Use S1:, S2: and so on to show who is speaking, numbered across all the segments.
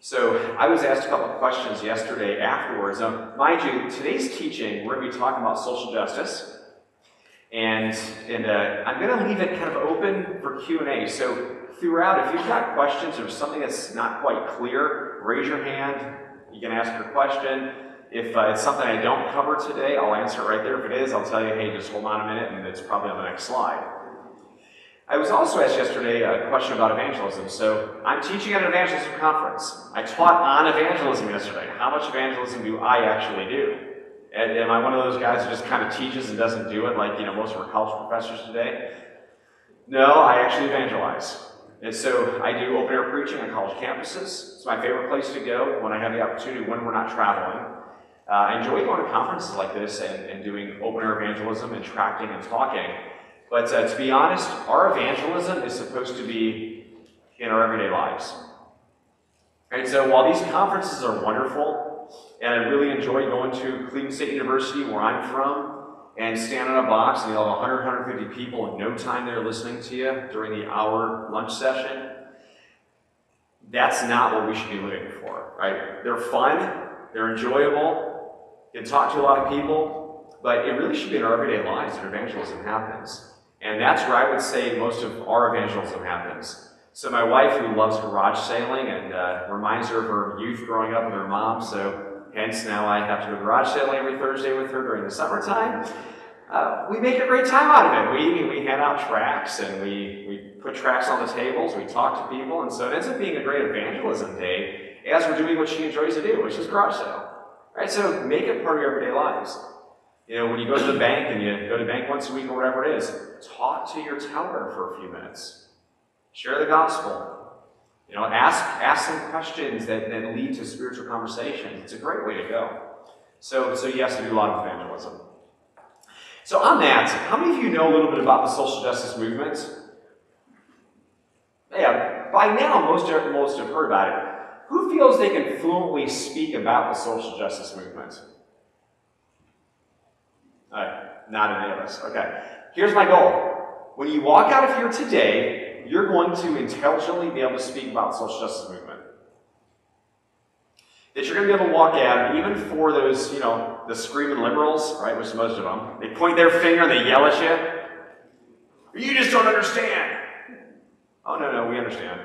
S1: So I was asked a couple of questions yesterday afterwards. Now, mind you, today's teaching, we're going to be talking about social justice. And I'm going to leave it kind of open for Q&A. So throughout, if you've got questions or something that's not quite clear, raise your hand. You can ask your question. If it's something I don't cover today, I'll answer it right there. If it is, I'll tell you, hey, just hold on a minute, and it's probably on the next slide. I was also asked yesterday a question about evangelism. So I'm teaching at an evangelism conference. I taught on evangelism yesterday. How much evangelism do I actually do? And am I one of those guys who just kind of teaches and doesn't do it like, most of our college professors today? No, I actually evangelize. And so I do open-air preaching on college campuses. It's my favorite place to go when I have the opportunity when we're not traveling. I enjoy going to conferences like this and doing open-air evangelism and tracting and talking. But to be honest, our evangelism is supposed to be in our everyday lives. And so while these conferences are wonderful, and I really enjoy going to Cleveland State University, where I'm from, and stand on a box and you'll have 100, 150 people in no time there listening to you during the hour lunch session, that's not what we should be living for, right? They're fun, they're enjoyable, you can talk to a lot of people, but it really should be in our everyday lives that evangelism happens. And that's where I would say most of our evangelism happens. So my wife, who loves garage sailing and reminds her of her youth growing up with her mom, so hence now I have to go garage sailing every Thursday with her during the summertime. We make a great time out of it. We hand out tracts and we put tracts on the tables, we talk to people, and so it ends up being a great evangelism day as we're doing what she enjoys to do, which is garage sale. Right? So make it part of your everyday lives. When you go to the bank and you go to bank once a week or whatever it is, talk to your teller for a few minutes. Share the gospel. Ask some questions that lead to spiritual conversation. It's a great way to go. So yes, we do a lot of evangelism. So on that, how many of you know a little bit about the social justice movement? Yeah, by now most have heard about it. Who feels they can fluently speak about the social justice movement? Not any of us. Okay. Here's my goal. When you walk out of here today, you're going to intelligently be able to speak about the social justice movement. That you're going to be able to walk out, even for those, the screaming liberals, right, which is most of them, they point their finger and they yell at you. You just don't understand. Oh, no, we understand.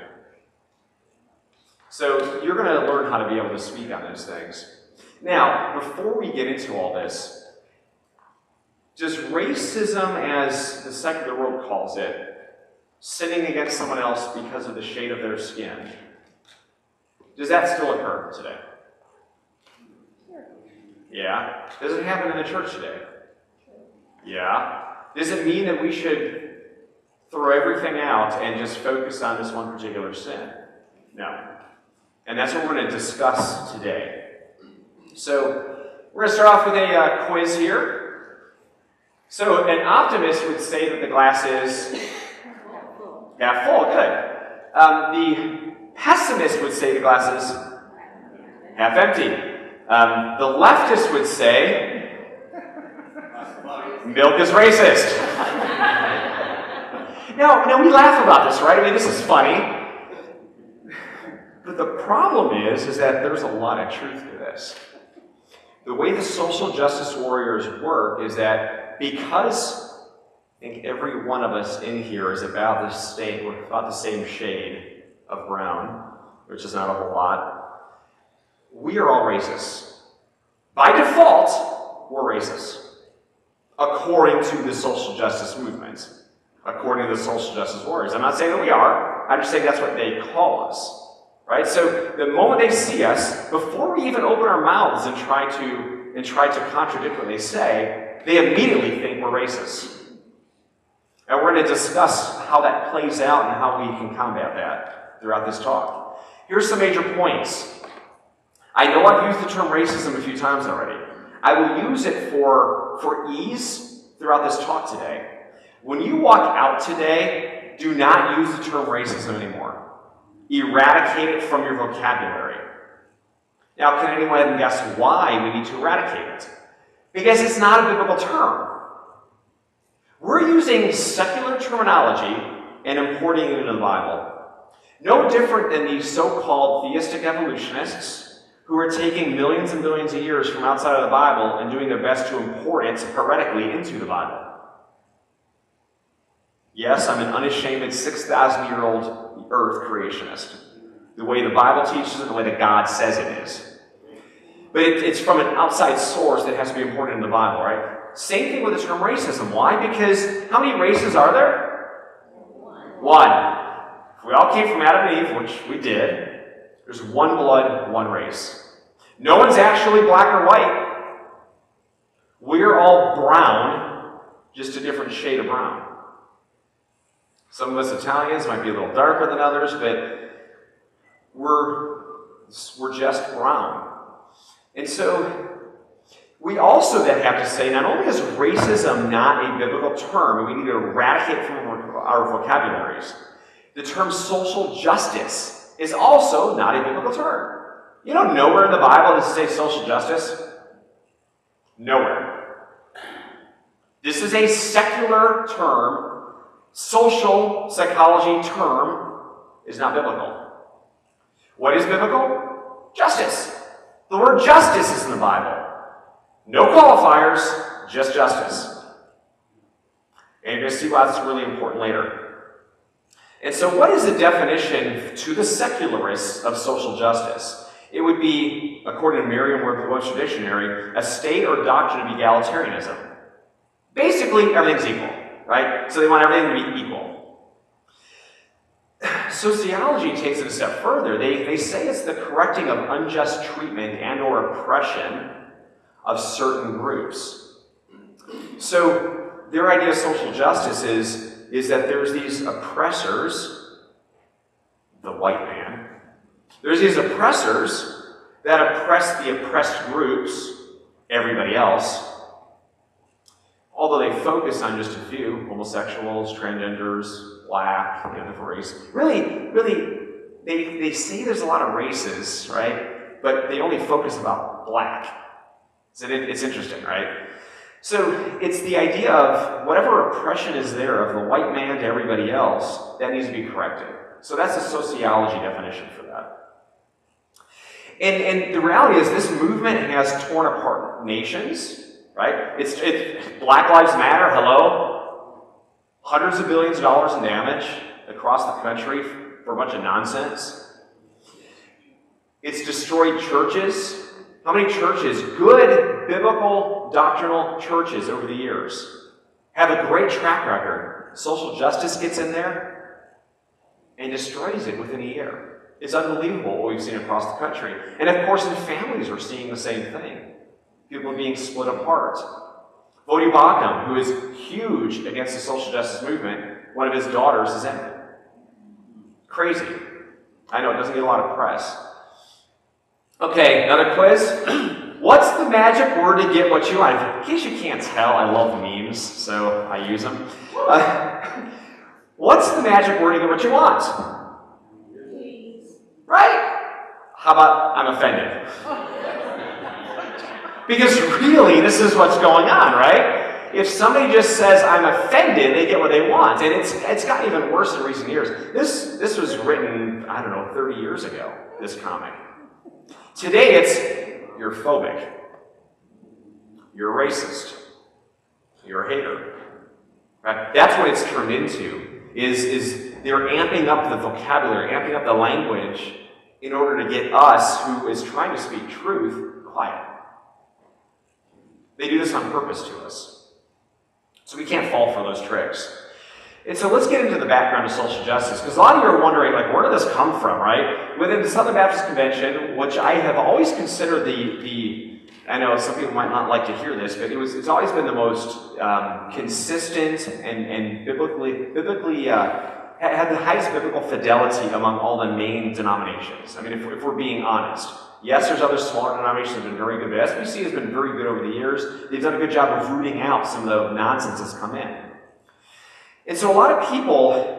S1: So you're going to learn how to be able to speak on those things. Now, before we get into all this, does racism, as the secular world calls it, sinning against someone else because of the shade of their skin, does that still occur today? Yeah. Does it happen in the church today? Yeah. Does it mean that we should throw everything out and just focus on this one particular sin? No. And that's what we're going to discuss today. So we're going to start off with a quiz here. So an optimist would say that the glass is half full. Good. The pessimist would say the glass is half empty. The leftist would say milk is racist. Now we laugh about this, right? I mean, this is funny. But the problem is that there's a lot of truth to this. The way the social justice warriors work is that because I think every one of us in here is about the same shade of brown, which is not a whole lot, we are all racists. By default, we're racists. According to the social justice movement. According to the social justice warriors. I'm not saying that we are. I'm just saying that's what they call us. Right? So the moment they see us, before we even open our mouths and try to contradict what they say, they immediately think we're racist. And we're going to discuss how that plays out and how we can combat that throughout this talk. Here's some major points. I know I've used the term racism a few times already. I will use it for ease throughout this talk today. When you walk out today, do not use the term racism anymore. Eradicate it from your vocabulary. Now, can anyone guess why we need to eradicate it? Because it's not a biblical term. We're using secular terminology and importing it into the Bible. No different than these so-called theistic evolutionists who are taking millions and billions of years from outside of the Bible and doing their best to import it heretically into the Bible. Yes, I'm an unashamed 6,000-year-old earth creationist. The way the Bible teaches it, the way that God says it is. But it's from an outside source that has to be imported in the Bible, right? Same thing with the term racism. Why? Because how many races are there? One. If we all came from Adam and Eve, which we did, there's one blood, one race. No one's actually black or white. We're all brown, just a different shade of brown. Some of us Italians might be a little darker than others, but we're just brown. And so we also then have to say, not only is racism not a biblical term, and we need to eradicate it from our vocabularies, the term social justice is also not a biblical term. You know, nowhere in the Bible does it say social justice. Nowhere. This is a secular term. Social psychology term is not biblical. What is biblical? Justice. The word justice is in the Bible. No qualifiers, just justice. And you're going to see why that's really important later. And so what is the definition to the secularists of social justice? It would be, according to Merriam-Webster's dictionary, a state or doctrine of egalitarianism. Basically, everything's equal, right? So they want everything to be equal. Sociology takes it a step further. They say it's the correcting of unjust treatment and or oppression of certain groups. So their idea of social justice is that there's these oppressors, the white man. There's these oppressors that oppress the oppressed groups, everybody else, although they focus on just a few, homosexuals, transgenders, black, different race. Really, they say there's a lot of races, right? But they only focus about black. So it's interesting, right? So it's the idea of whatever oppression is there of the white man to everybody else, that needs to be corrected. So that's a sociology definition for that. And the reality is this movement has torn apart nations, right? It's Black Lives Matter, hello? Hundreds of billions of dollars in damage across the country for a bunch of nonsense. It's destroyed churches. How many churches, good biblical doctrinal churches over the years, have a great track record? Social justice gets in there and destroys it within a year. It's unbelievable what we've seen across the country. And of course, in families, we're seeing the same thing. People being split apart. Vodi Bakum, who is huge against the social justice movement, one of his daughters is in it. Crazy. I know, it doesn't get a lot of press. Okay, another quiz. What's the magic word to get what you want? In case you can't tell, I love memes, so I use them. What's the magic word to get what you want? Please. Right? How about I'm offended? Because really, this is what's going on, right? If somebody just says, I'm offended, they get what they want. And it's gotten even worse in recent years. This was written, 30 years ago, this comic. Today it's, you're phobic, you're racist, you're a hater. Right? That's what it's turned into, is they're amping up the vocabulary, amping up the language in order to get us, who is trying to speak truth, quiet. They do this on purpose to us. So we can't fall for those tricks. And so let's get into the background of social justice, because a lot of you are wondering, where did this come from, right? Within the Southern Baptist Convention, which I have always considered I know some people might not like to hear this, but it's always been the most consistent and biblically had the highest biblical fidelity among all the main denominations. I mean, if we're being honest. Yes, there's other smaller denominations that have been very good, but SBC has been very good over the years. They've done a good job of rooting out some of the nonsense that's come in. And so a lot of people,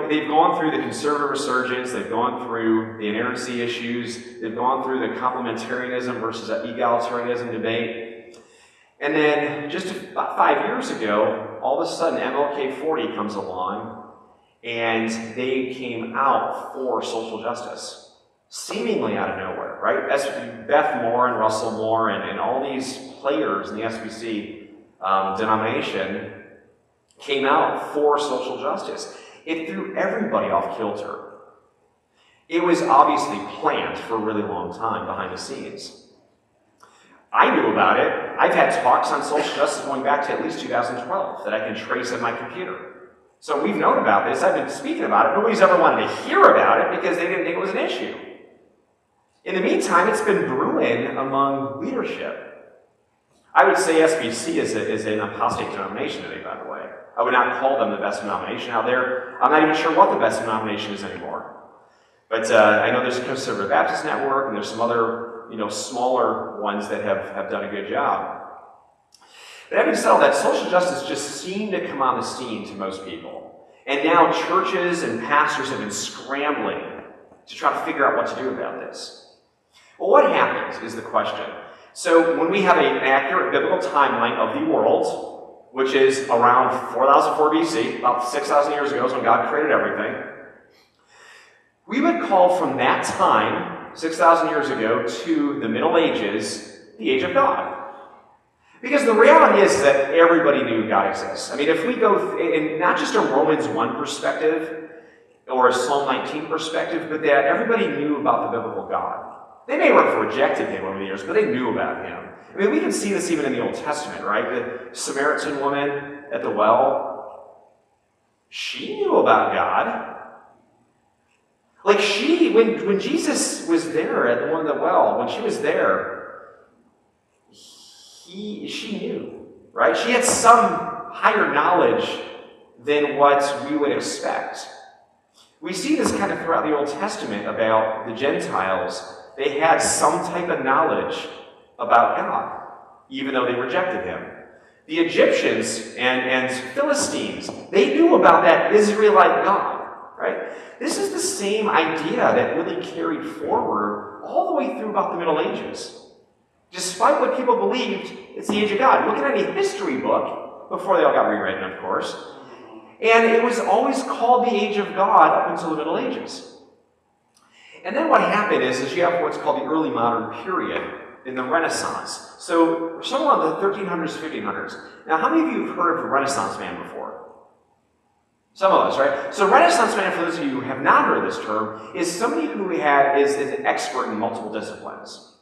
S1: they've gone through the conservative resurgence, they've gone through the inerrancy issues, they've gone through the complementarianism versus egalitarianism debate. And then just about 5 years ago, all of a sudden MLK 40 comes along, and they came out for social justice, seemingly out of nowhere, right? As Beth Moore and Russell Moore and all these players in the SBC denomination came out for social justice. It threw everybody off kilter. It was obviously planned for a really long time behind the scenes. I knew about it. I've had talks on social justice going back to at least 2012 that I can trace on my computer. So we've known about this. I've been speaking about it. Nobody's ever wanted to hear about it because they didn't think it was an issue. In the meantime, it's been brewing among leadership. I would say SBC is an apostate denomination today, by the way. I would not call them the best denomination out there. I'm not even sure what the best denomination is anymore. But I know there's a Conservative Baptist Network, and there's some other, smaller ones that have done a good job. But having said all that, social justice just seemed to come on the scene to most people. And now churches and pastors have been scrambling to try to figure out what to do about this. Well, what happens is the question. So when we have an accurate biblical timeline of the world, which is around 4004 BC, about 6,000 years ago is when God created everything, we would call from that time, 6,000 years ago, to the Middle Ages, the Age of God. Because the reality is that everybody knew God exists. I mean, if we go, in not just a Romans 1 perspective, or a Psalm 19 perspective, but that everybody knew about the biblical God. They may have rejected him over the years, but they knew about him. I mean, we can see this even in the Old Testament, right? The Samaritan woman at the well, she knew about God. Like when Jesus was there at the one at the well, when she was there, she knew, right? She had some higher knowledge than what we would expect. We see this kind of throughout the Old Testament about the Gentiles. They had some type of knowledge about God, even though they rejected him. The Egyptians and Philistines, they knew about that Israelite God, right? This is the same idea that really carried forward all the way through about the Middle Ages. Despite what people believed, it's the age of God. Look at any history book, before they all got rewritten, of course. And it was always called the age of God up until the Middle Ages. And then what happened is you have what's called the early modern period in the Renaissance. So somewhere around the 1300s, 1500s. Now, how many of you have heard of the Renaissance man before? Some of us, right? So Renaissance man, for those of you who have not heard this term, is somebody who is an expert in multiple disciplines.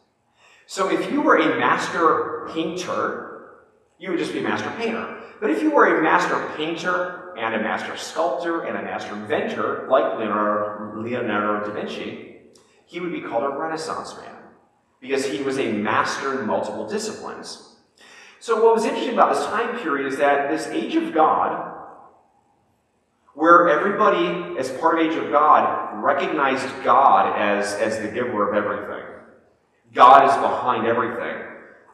S1: So if you were a master painter, you would just be a master painter. But if you were a master painter and a master sculptor and a master inventor, like Leonardo da Vinci, he would be called a Renaissance man because he was a master in multiple disciplines. So what was interesting about this time period is that this age of God, where everybody, as part of age of God, recognized God as the giver of everything. God is behind everything.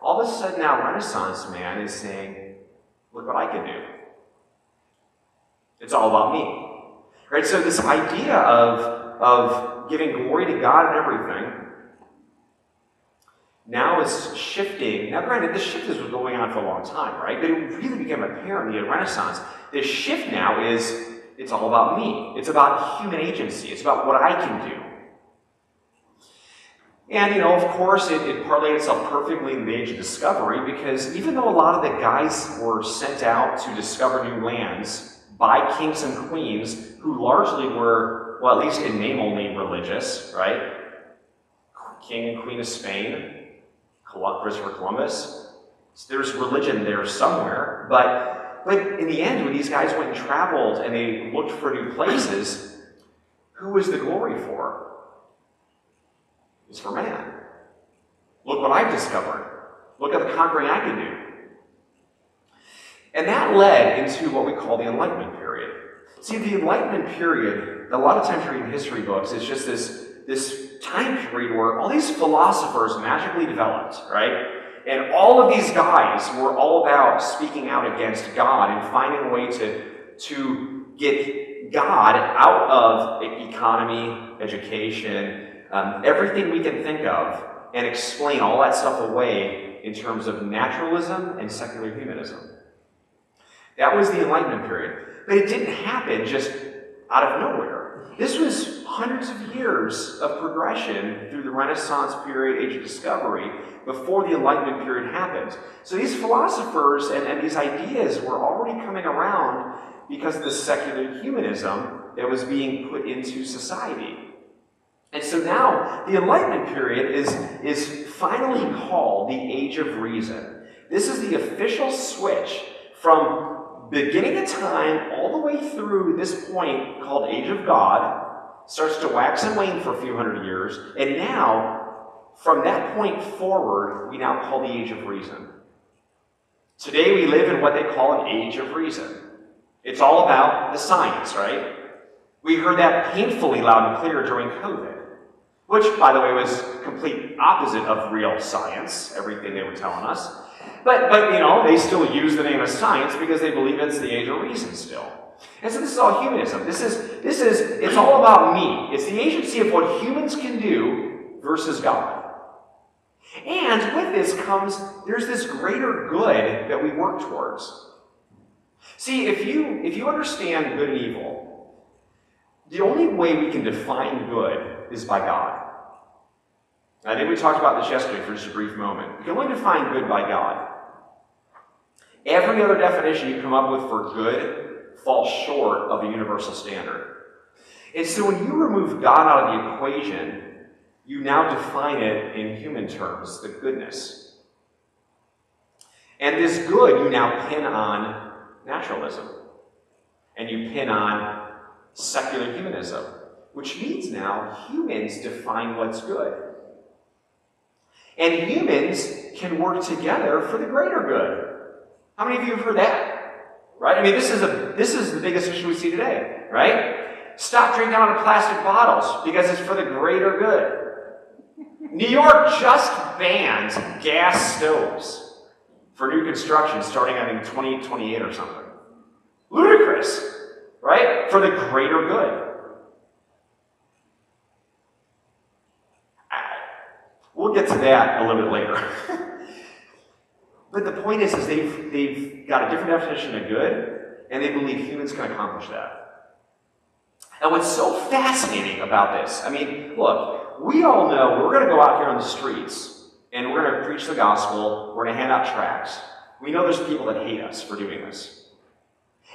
S1: All of a sudden now, Renaissance man is saying, look what I can do. It's all about me. Right? So this idea of giving glory to God and everything now is shifting. Now granted, this shift has been going on for a long time, right? But it really became apparent in the Renaissance. This shift now is, it's all about me. It's about human agency. It's about what I can do. And, of course, it parlayed itself perfectly in the age of discovery because even though a lot of the guys were sent out to discover new lands by kings and queens who largely were, well, at least in name only religious, right? King and Queen of Spain, Christopher Columbus. So there's religion there somewhere. But in the end, when these guys went and traveled and they looked for new places, who was the glory for? It's for man. Look what I've discovered. Look at the conquering I can do. And that led into what we call the Enlightenment period. See, the Enlightenment period, a lot of times you read history books, it's just this time period where all these philosophers magically developed, right? And all of these guys were all about speaking out against God and finding a way to get God out of economy, education, everything we can think of, and explain all that stuff away in terms of naturalism and secular humanism. That was the Enlightenment period. But it didn't happen just out of nowhere. This was hundreds of years of progression through the Renaissance period, Age of Discovery, before the Enlightenment period happened. So these philosophers and these ideas were already coming around because of the secular humanism that was being put into society. And so now the Enlightenment period is finally called the Age of Reason. This is the official switch from beginning of time all the way through this point called Age of God, starts to wax and wane for a few hundred years, and now, from that point forward, we now call the Age of Reason. Today we live in what they call an Age of Reason. It's all about the science, right? We heard that painfully loud and clear during COVID, which, by the way, was complete opposite of real science, everything they were telling us. But they still use the name of science because they believe it's the Age of Reason still. And so this is all humanism. It's all about me. It's the agency of what humans can do versus God. And with this there's this greater good that we work towards. See, if you understand good and evil, the only way we can define good is by God. I think we talked about this yesterday for just a brief moment. We can only define good by God. Every other definition you come up with for good falls short of a universal standard. And so when you remove God out of the equation, you now define it in human terms, the goodness. And this good you now pin on naturalism. And you pin on secular humanism, which means now humans define what's good. And humans can work together for the greater good. How many of you have heard that? Right? I mean, this is the biggest issue we see today, right? Stop drinking out of plastic bottles because it's for the greater good. New York just banned gas stoves for new construction starting, I think, 2028 or something. Ludicrous, right? For the greater good. We'll get to that a little bit later. But the point is they've got a different definition of good, and they believe humans can accomplish that. And what's so fascinating about this, I mean, look, we all know we're going to go out here on the streets, and we're going to preach the gospel, we're going to hand out tracts. We know there's people that hate us for doing this.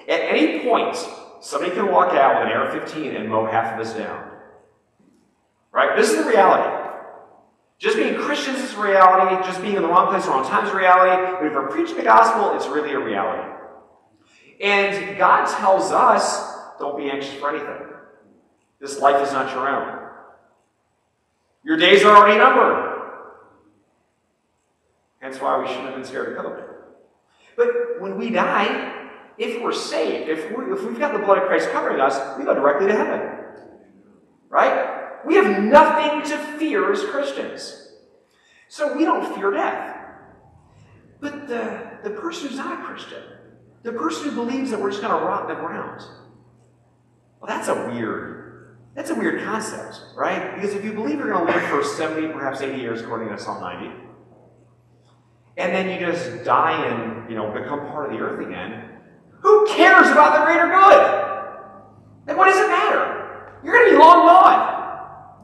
S1: At any point, somebody can walk out with an AR-15 and mow half of us down. Right? This is the reality. Just being Christians is reality. Just being in the wrong place at the wrong time is reality. But if we're preaching the gospel, it's really a reality. And God tells us, don't be anxious for anything. This life is not your own. Your days are already numbered. Hence why we shouldn't have been scared of COVID. But when we die, if we're saved, if we've got the blood of Christ covering us, we go directly to heaven. Right? We have nothing to fear as Christians. So we don't fear death. But the person who's not a Christian, the person who believes that we're just going to rot in the ground, well, that's a weird concept, right? Because if you believe you're going to live for 70, perhaps 80 years, according to Psalm 90, and then you just die and, become part of the earth again, who cares about the greater good? Like, what does it matter? You're going to be long gone.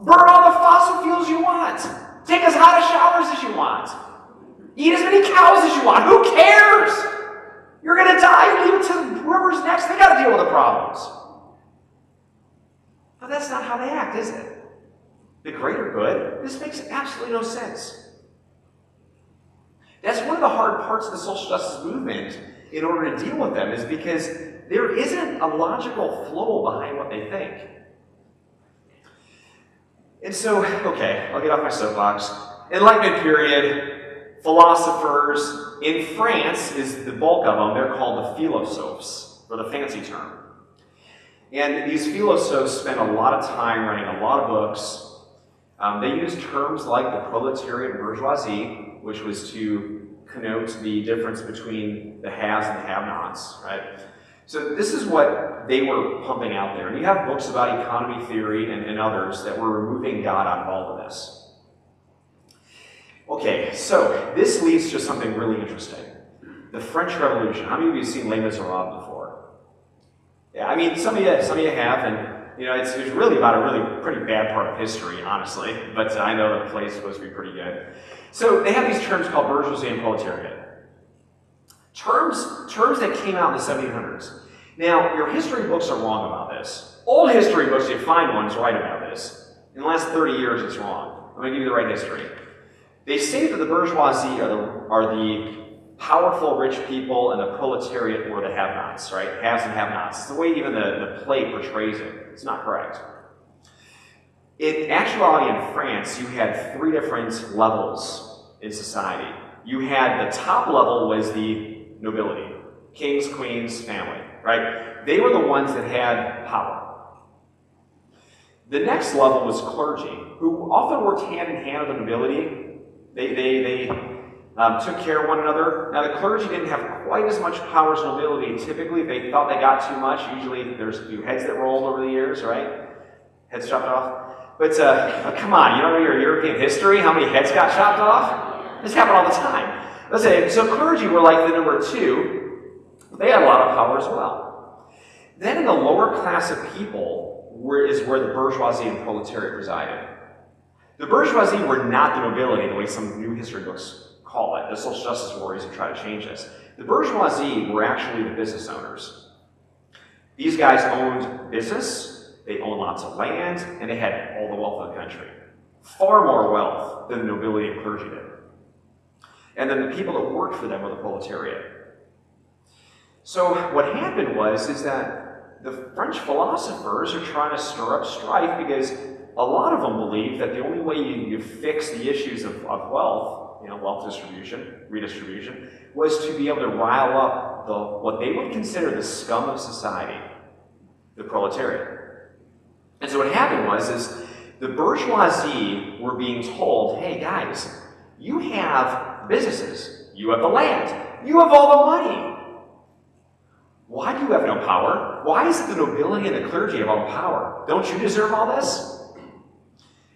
S1: Burn all the fossil fuels you want. Take as hot of showers as you want. Eat as many cows as you want. Who cares? You're going to die. Leave it to whoever's next. They got to deal with the problems. But that's not how they act, is it? The greater good, this makes absolutely no sense. That's one of the hard parts of the social justice movement in order to deal with them, is because there isn't a logical flow behind what they think. And so, okay, I'll get off my soapbox. Enlightenment period, philosophers, in France is the bulk of them, they're called the philosophes, or the fancy term. And these philosophes spend a lot of time writing a lot of books. They use terms like the proletariat and bourgeoisie, which was to connote the difference between the haves and the have-nots, right? So this is what they were pumping out there. And you have books about economy theory and others that were removing God out of all of this. Okay, so this leads to something really interesting. The French Revolution. How many of you have seen Les Miserables before? Yeah, I mean, some of you have, and it's really about a really pretty bad part of history, honestly. But I know the play's supposed to be pretty good. So they have these terms called bourgeoisie and proletariat. Terms that came out in the 1700s. Now, your history books are wrong about this. Old history books, if you find one, is right about this. In the last 30 years, it's wrong. I'm going to give you the right history. They say that the bourgeoisie are the powerful, rich people, and the proletariat were the have-nots, right? Haves and have-nots. It's the way even the play portrays it. It's not correct. In actuality, in France, you had 3 different levels in society. You had the top level was the nobility. Kings, queens, family, right? They were the ones that had power. The next level was clergy, who often worked hand in hand with the nobility. They took care of one another. Now, the clergy didn't have quite as much power as nobility. Typically, if they thought they got too much, usually there's a few heads that rolled over the years, right? Heads chopped off. But come on, you don't know your European history? How many heads got chopped off? This happened all the time. Let's say, so clergy were like the number 2. They had a lot of power as well. Then in the lower class of people is where the bourgeoisie and proletariat resided. The bourgeoisie were not the nobility, the way some new history books call it. The social justice warriors who try to change this. The bourgeoisie were actually the business owners. These guys owned business, they owned lots of land, and they had all the wealth of the country. Far more wealth than the nobility and clergy did. And then the people that worked for them were the proletariat. So what happened is that the French philosophers are trying to stir up strife because a lot of them believe that the only way you fix the issues of wealth, wealth distribution, redistribution, was to be able to rile up what they would consider the scum of society, the proletariat. And so what happened is the bourgeoisie were being told, hey guys, you have businesses, you have the land, you have all the money. Why do you have no power? Why is it the nobility and the clergy have all the power? Don't you deserve all this?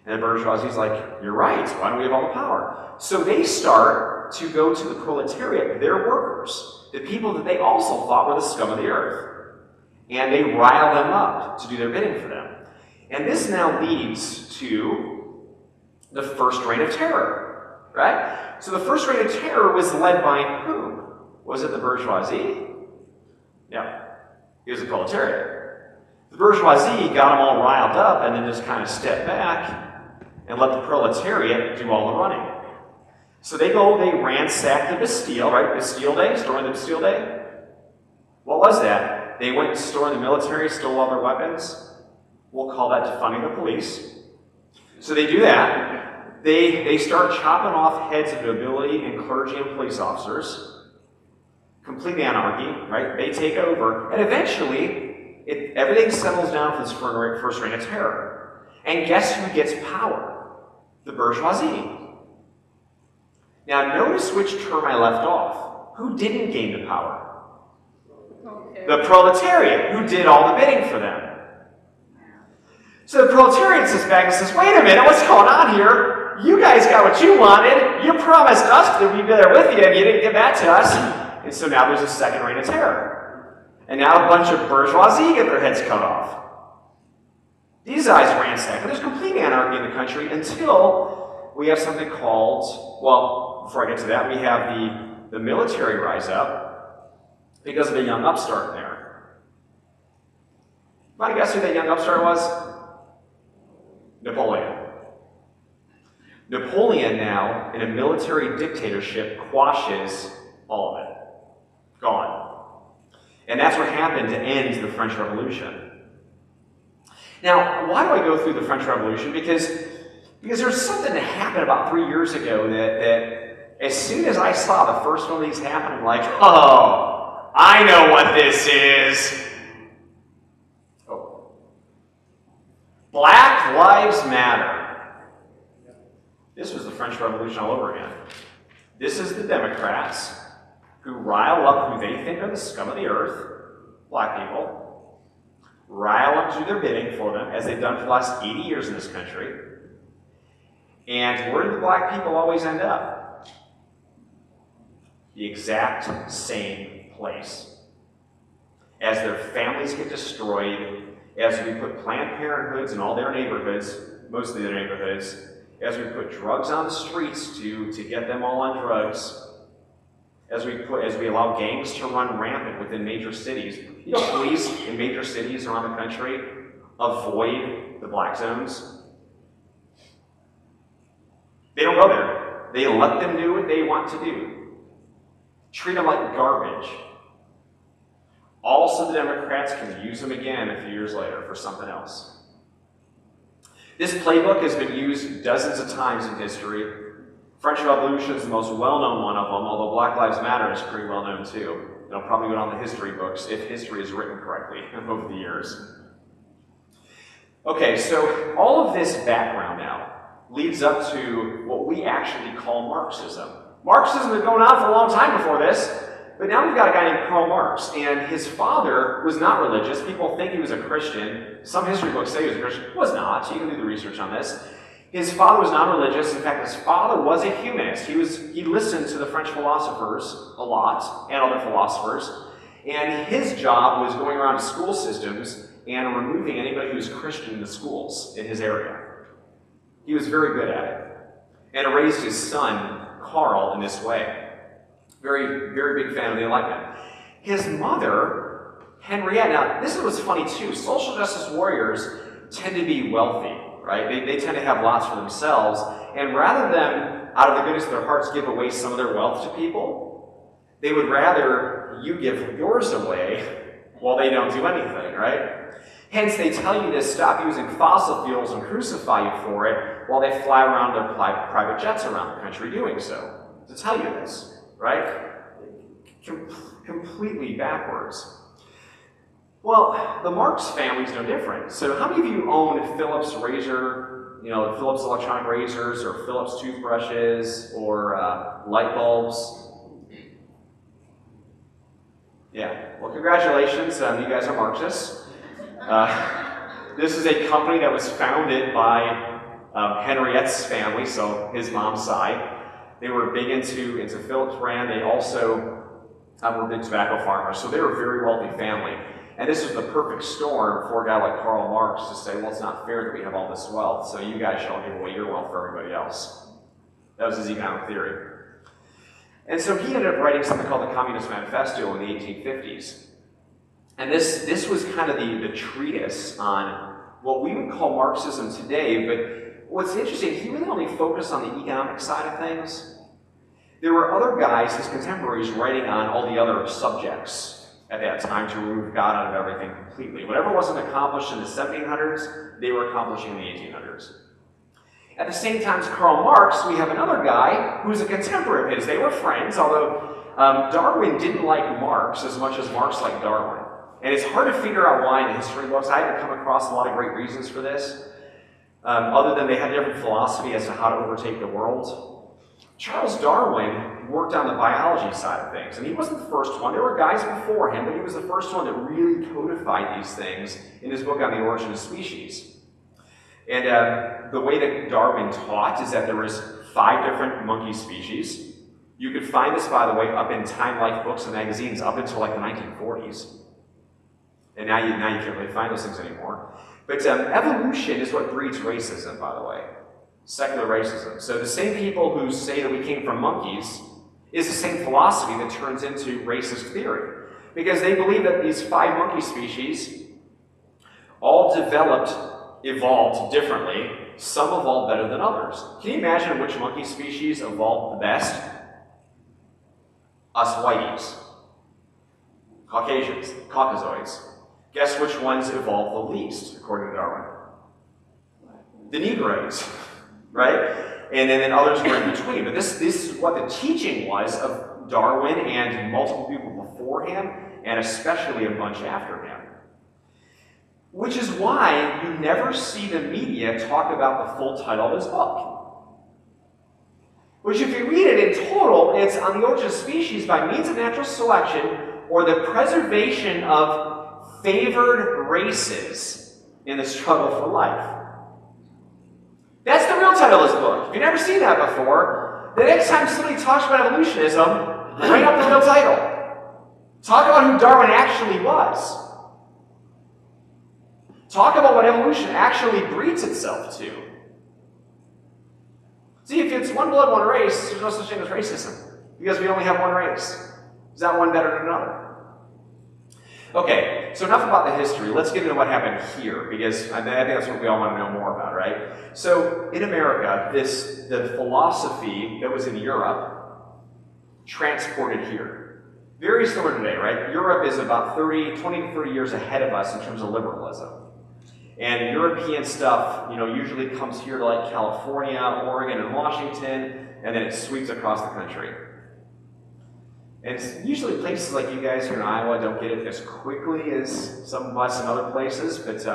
S1: And the bourgeoisie's like, you're right, why don't we have all the power? So they start to go to the proletariat, their workers, the people that they also thought were the scum of the earth. And they rile them up to do their bidding for them. And this now leads to the first reign of terror, right? So the first reign of terror was led by whom? Was it the bourgeoisie? Yeah, it was the proletariat. The bourgeoisie got them all riled up and then just kind of stepped back and let the proletariat do all the running. So they ransack the Bastille, right? Bastille Day, storming the Bastille Day. What was that? They went and stormed the military, stole all their weapons. We'll call that defunding the police. So they do that. They start chopping off heads of nobility and clergy and police officers. Complete anarchy, right? They take over, and eventually, everything settles down for this first reign of terror. And guess who gets power? The bourgeoisie. Now, notice which term I left off. Who didn't gain the power? Okay. The proletariat, who did all the bidding for them. So the proletariat sits back and says, wait a minute, what's going on here? You guys got what you wanted. You promised us that we'd be there with you, and you didn't give that to us. And so now there's a second reign of terror. And now a bunch of bourgeoisie get their heads cut off. These guys ransack. And there's complete anarchy in the country until we have something called, well, before I get to that, we have the military rise up because of a young upstart there. Want to guess who that young upstart was? Napoleon. Napoleon now, in a military dictatorship, quashes all of it. Gone. And that's what happened to end the French Revolution. Now, why do I go through the French Revolution? Because there's something that happened about 3 years ago that as soon as I saw the first one of these happen, I'm like, oh, I know what this is. Oh. Black Lives Matter. This was the French Revolution all over again. This is the Democrats who rile up who they think are the scum of the earth, black people, rile up, do their bidding for them, as they've done for the last 80 years in this country. And where do the black people always end up? The exact same place. as their families get destroyed, as we put Planned Parenthoods in all their neighborhoods, most of their neighborhoods, as we put drugs on the streets to get them all on drugs, as we allow gangs to run rampant within major cities. You know, police in major cities around the country avoid the black zones. They don't go there. They let them do what they want to do. Treat them like garbage. Also, the Democrats can use them again a few years later for something else. This playbook has been used dozens of times in history. French Revolution is the most well-known one of them, although Black Lives Matter is pretty well-known too. It'll probably go down the history books if history is written correctly over the years. Okay, so all of this background now leads up to what we actually call Marxism. Marxism had been going on for a long time before this, but now we've got a guy named Karl Marx, and his father was not religious. People think he was a Christian. Some history books say he was a Christian. He was not. You can do the research on this. His father was not religious. In fact, his father was a humanist. He listened to the French philosophers a lot, and other philosophers, and his job was going around to school systems and removing anybody who was Christian in the schools in his area. He was very good at it, and raised his son, Karl, in this way. Very, very big fan of the Enlightenment. His mother, Henriette, now this is what's funny too, social justice warriors tend to be wealthy, right? They tend to have lots for themselves, and rather than, out of the goodness of their hearts, give away some of their wealth to people, they would rather you give yours away while they don't do anything, right? Hence, they tell you to stop using fossil fuels and crucify you for it while they fly around their private jets around the country doing so. To tell you this, right? Completely backwards. Well, the Marx family is no different. So how many of you own Philips razor, Philips electronic razors, or Philips toothbrushes, or light bulbs? Yeah, well, congratulations, you guys are Marxists. This is a company that was founded by Henriette's family, so his mom's side. They were big into Philips brand. They also were big tobacco farmers, so they were a very wealthy family. And this was the perfect storm for a guy like Karl Marx to say, well, it's not fair that we have all this wealth, so you guys shall give away your wealth for everybody else. That was his economic theory. And so he ended up writing something called the Communist Manifesto in the 1850s. And this was kind of the treatise on what we would call Marxism today, but what's interesting, he really only focused on the economic side of things. There were other guys, his contemporaries, writing on all the other subjects at that time to remove God out of everything completely. Whatever wasn't accomplished in the 1700s, they were accomplishing in the 1800s. At the same time as Karl Marx, we have another guy who's a contemporary of his. They were friends, although Darwin didn't like Marx as much as Marx liked Darwin. And it's hard to figure out why in the history books. I haven't come across a lot of great reasons for this, other than they had different philosophy as to how to overtake the world. Charles Darwin worked on the biology side of things, and he wasn't the first one. There were guys before him, but he was the first one that really codified these things in his book on the origin of species. And the way that Darwin taught is that there was 5 different monkey species. You could find this, by the way, up in Time Life books and magazines up until like the 1940s. And now you can't really find those things anymore. But evolution is what breeds racism, by the way. Secular racism. So the same people who say that we came from monkeys is the same philosophy that turns into racist theory. Because they believe that these 5 monkey species all evolved differently. Some evolved better than others. Can you imagine which monkey species evolved the best? Us whiteys. Caucasians. Caucasoids. Guess which ones evolved the least, according to Darwin? The Negroids, right? And then others were in between. But this is what the teaching was of Darwin and multiple people before him, and especially a bunch after him. Which is why you never see the media talk about the full title of his book. Which, if you read it in total, it's On the Origin of Species by Means of Natural Selection, or the Preservation of Favored Races in the Struggle for Life. That's the real title of this book. If you've never seen that before, the next time somebody talks about evolutionism, bring up the real title. Talk about who Darwin actually was. Talk about what evolution actually breeds itself to. See, if it's one blood, one race, there's no such thing as racism, because we only have one race. Is that one better than another? Okay, so enough about the history. Let's get into what happened here, because I think that's what we all want to know more about, right? So, in America, the philosophy that was in Europe transported here. Very similar today, right? Europe is about 20 to 30 years ahead of us in terms of liberalism. And European stuff, usually comes here to like California, Oregon, and Washington, and then it sweeps across the country. And it's usually places like you guys here in Iowa don't get it as quickly as some of us in other places, but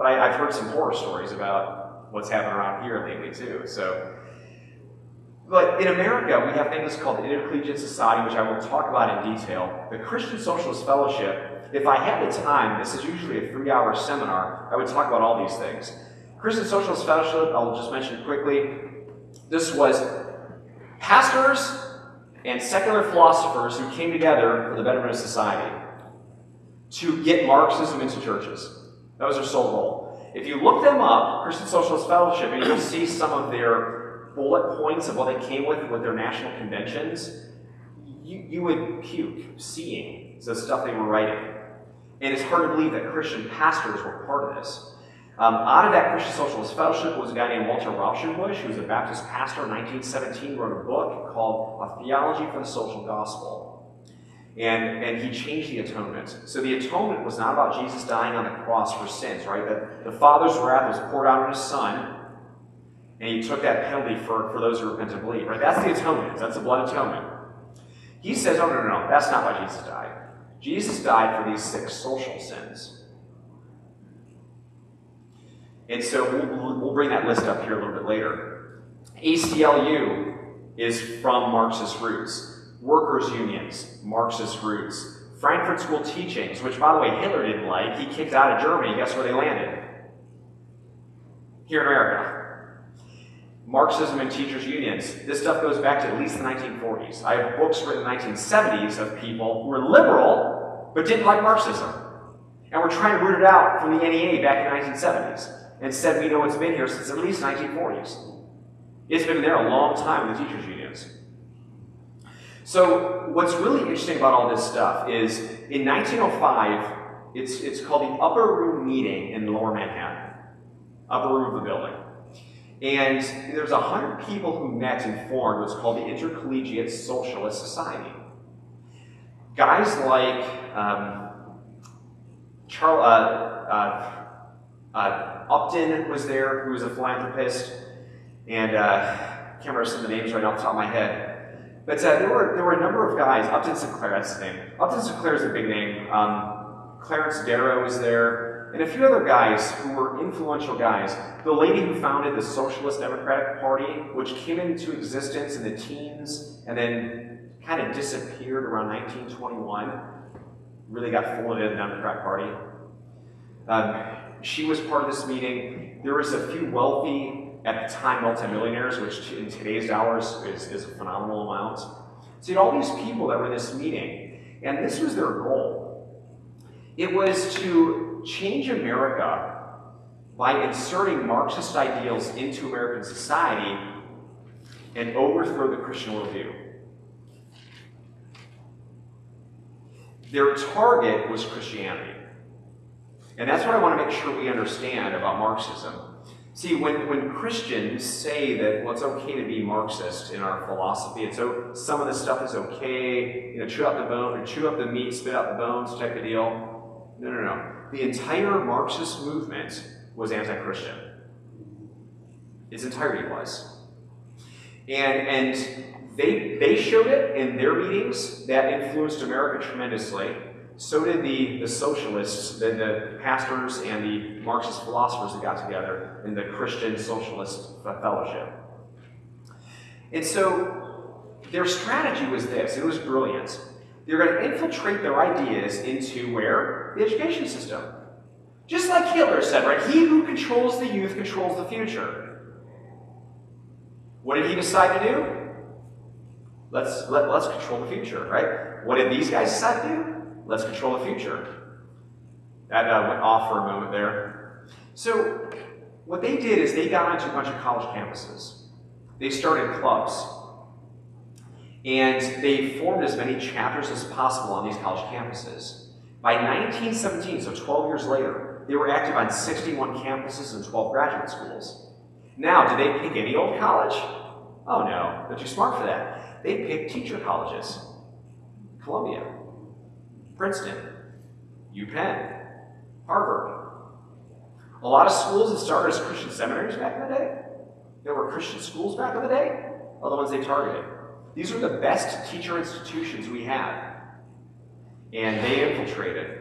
S1: I've heard some horror stories about what's happened around here lately too. But in America, we have things called the Intercollegiate Society, which I won't talk about in detail. The Christian Socialist Fellowship. If I had the time, this is usually a 3-hour seminar, I would talk about all these things. Christian Socialist Fellowship, I'll just mention quickly. This was pastors and secular philosophers who came together for the betterment of society to get Marxism into churches. That was their sole goal. If you look them up, Christian Socialist Fellowship, and you'll see some of their bullet points of what they came with their national conventions, you would puke seeing the stuff they were writing. And it's hard to believe that Christian pastors were part of this. Out of that Christian Socialist Fellowship was a guy named Walter Rauschenbusch, who was a Baptist pastor in 1917, wrote a book called A Theology for the Social Gospel. And he changed the atonement. So the atonement was not about Jesus dying on the cross for sins, right? That the Father's wrath was poured out on his Son, and he took that penalty for those who repent and believe, right? That's the atonement. That's the blood atonement. He says, oh, no, that's not why Jesus died. Jesus died for these 6 social sins. And so we'll bring that list up here a little bit later. ACLU is from Marxist roots. Workers' unions, Marxist roots. Frankfurt School teachings, which, by the way, Hitler didn't like. He kicked out of Germany. Guess where they landed? Here in America. Marxism and teachers' unions. This stuff goes back to at least the 1940s. I have books written in the 1970s of people who were liberal, but didn't like Marxism. And were trying to root it out from the NEA back in the 1970s. And said, we know it's been here since at least the 1940s. It's been there a long time in the teachers' unions. So what's really interesting about all this stuff is, in 1905, it's called the Upper Room Meeting in Lower Manhattan. Upper room of the building. And there's 100 people who met and formed what's called the Intercollegiate Socialist Society. Guys like Upton was there, who was a philanthropist, and I can't remember some of the names right off the top of my head. But there were a number of guys. Upton Sinclair, that's his name. Upton Sinclair is a big name. Clarence Darrow was there, and a few other guys who were influential guys. The lady who founded the Socialist Democratic Party, which came into existence in the teens and then kind of disappeared around 1921, really got folded in the Democratic Party. She was part of this meeting. There was a few wealthy, at the time, multimillionaires, which in today's dollars is a phenomenal amount. So you had all these people that were in this meeting, and this was their goal. It was to change America by inserting Marxist ideals into American society and overthrow the Christian worldview. Their target was Christianity. And that's what I want to make sure we understand about Marxism. See, when Christians say that, well, it's okay to be Marxist in our philosophy, some of this stuff is okay, chew up the bone, or chew up the meat, spit out the bones type of deal. No. The entire Marxist movement was anti-Christian. Its entirety was. And they showed it in their meetings. That influenced America tremendously. So did the socialists, the pastors and the Marxist philosophers that got together in the Christian Socialist Fellowship. And so their strategy was this. It was brilliant. They're going to infiltrate their ideas into where? The education system. Just like Hitler said, right? He who controls the youth controls the future. What did he decide to do? Let's control the future, right? What did these guys decide to do? Let's control the future. That went off for a moment there. So what they did is they got into a bunch of college campuses. They started clubs. And they formed as many chapters as possible on these college campuses. By 1917, so 12 years later, they were active on 61 campuses and 12 graduate schools. Now, did they pick any old college? Oh no, they're too smart for that. They picked teacher colleges. Columbia, Princeton, UPenn, Harvard. A lot of schools that started as Christian seminaries back in the day. There were Christian schools back in the day, are the ones they targeted. These were the best teacher institutions we had, and they infiltrated.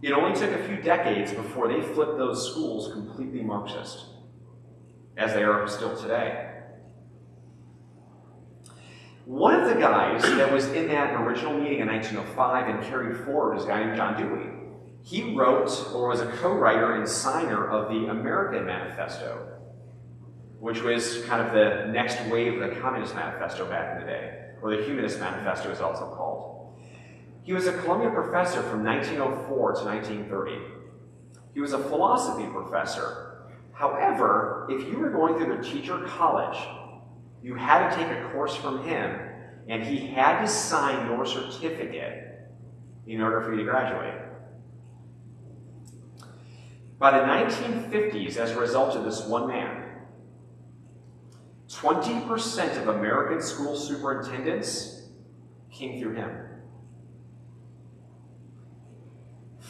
S1: It only took a few decades before they flipped those schools completely Marxist, as they are still today. One of the guys that was in that original meeting in 1905 and carried forward is a guy named John Dewey. He wrote, or was a co-writer and signer of the American Manifesto, which was kind of the next wave of the Communist Manifesto back in the day, or the Humanist Manifesto is also called. He was a Columbia professor from 1904 to 1930. He was a philosophy professor. However, if you were going through the teacher college, you had to take a course from him, and he had to sign your certificate in order for you to graduate. By the 1950s, as a result of this one man, 20% of American school superintendents came through him.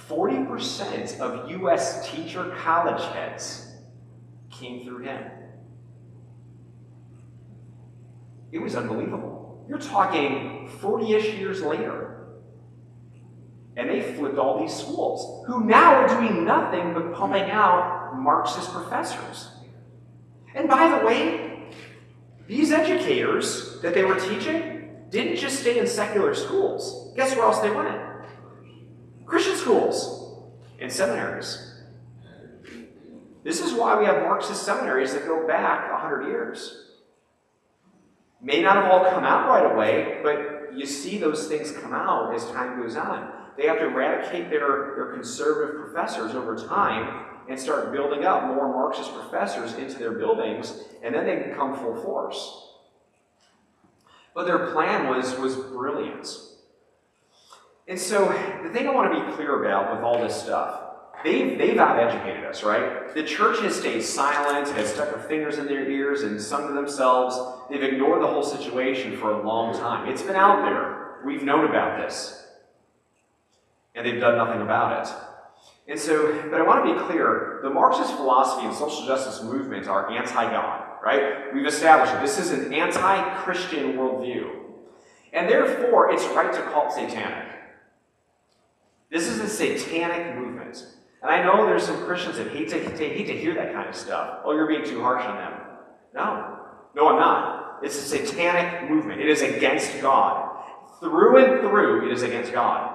S1: 40% of U.S. teacher college heads came through him. It was unbelievable. You're talking 40-ish years later. And they flipped all these schools, who now are doing nothing but pumping out Marxist professors. And by the way, these educators that they were teaching didn't just stay in secular schools. Guess where else they went? Christian schools and seminaries. This is why we have Marxist seminaries that go back 100 years. May not have all come out right away, but you see those things come out as time goes on. They have to eradicate their conservative professors over time and start building up more Marxist professors into their buildings, and then they can come full force. But their plan was brilliant. And so the thing I want to be clear about with all this stuff, they've out-educated us, right? The church has stayed silent, has stuck their fingers in their ears and sung to themselves. They've ignored the whole situation for a long time. It's been out there. We've known about this. And they've done nothing about it. And so, but I want to be clear, the Marxist philosophy and social justice movement are anti-God, right? We've established it. This is an anti-Christian worldview. And therefore, it's right to call it satanic. This is a satanic movement. And I know there's some Christians that hate to hear that kind of stuff. Oh, you're being too harsh on them. No, I'm not. It's a satanic movement. It is against God. Through and through, it is against God.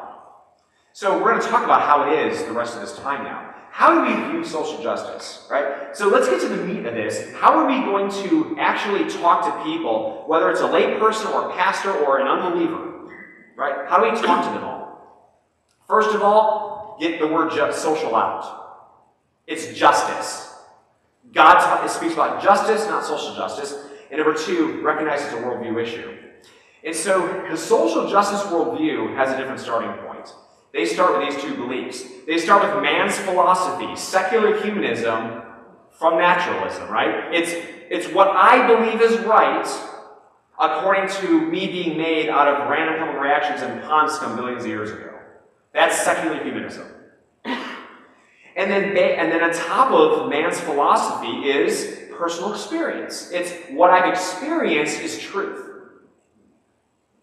S1: So we're going to talk about how it is the rest of this time now. How do we view social justice, right? So let's get to the meat of this. How are we going to actually talk to people, whether it's a lay person or a pastor or an unbeliever, right? How do we talk to them all? First of all, get the word social out. It's justice. God speaks about justice, not social justice. And number two, recognize it's a worldview issue. And so the social justice worldview has a different starting point. They start with these two beliefs. They start with man's philosophy, secular humanism from naturalism, right? It's what I believe is right according to me being made out of random chemical reactions in pond scum billions of years ago. That's secular humanism. And then on top of man's philosophy is personal experience. It's what I've experienced is truth.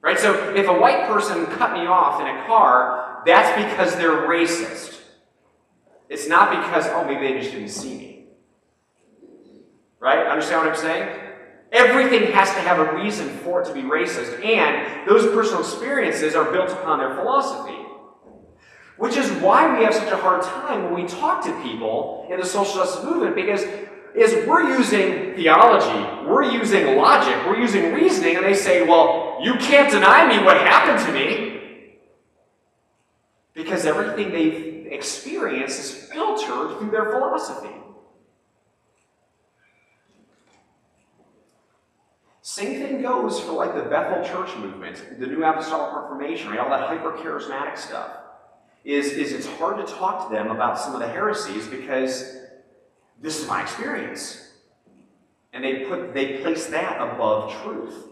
S1: Right? So if a white person cut me off in a car, that's because they're racist. It's not because, oh, maybe they just didn't see me. Right? Understand what I'm saying? Everything has to have a reason for it to be racist, and those personal experiences are built upon their philosophy. Which is why we have such a hard time when we talk to people in the social justice movement, because we're using theology, we're using logic, we're using reasoning, and they say, well, you can't deny me what happened to me. because everything they've experienced is filtered through their philosophy. Same thing goes for like the Bethel Church movement, the New Apostolic Reformation, right? All that hyper-charismatic stuff. Is it's hard to talk to them about some of the heresies because this is my experience. And they place that above truth.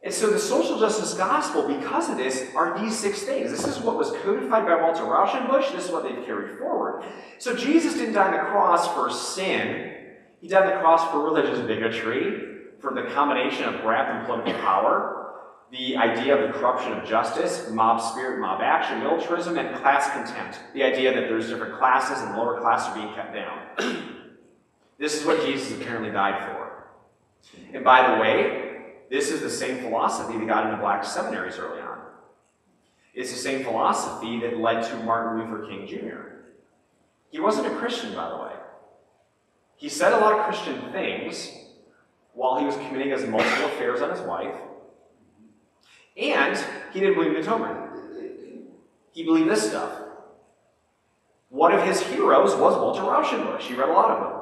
S1: And so the social justice gospel, because of this, are these 6 things. This is what was codified by Walter Rauschenbusch. This is what they've carried forward. So Jesus didn't die on the cross for sin. He died on the cross for religious bigotry, for the combination of graft and political power, the idea of the corruption of justice, mob spirit, mob action, militarism, and class contempt. The idea that there's different classes and lower classes are being kept down. This is what Jesus apparently died for. And by the way, this is the same philosophy that got into black seminaries early on. It's the same philosophy that led to Martin Luther King Jr. He wasn't a Christian, by the way. He said a lot of Christian things while he was committing his multiple affairs on his wife. And he didn't believe in atonement. He believed this stuff. One of his heroes was Walter Rauschenbusch. He read a lot of them.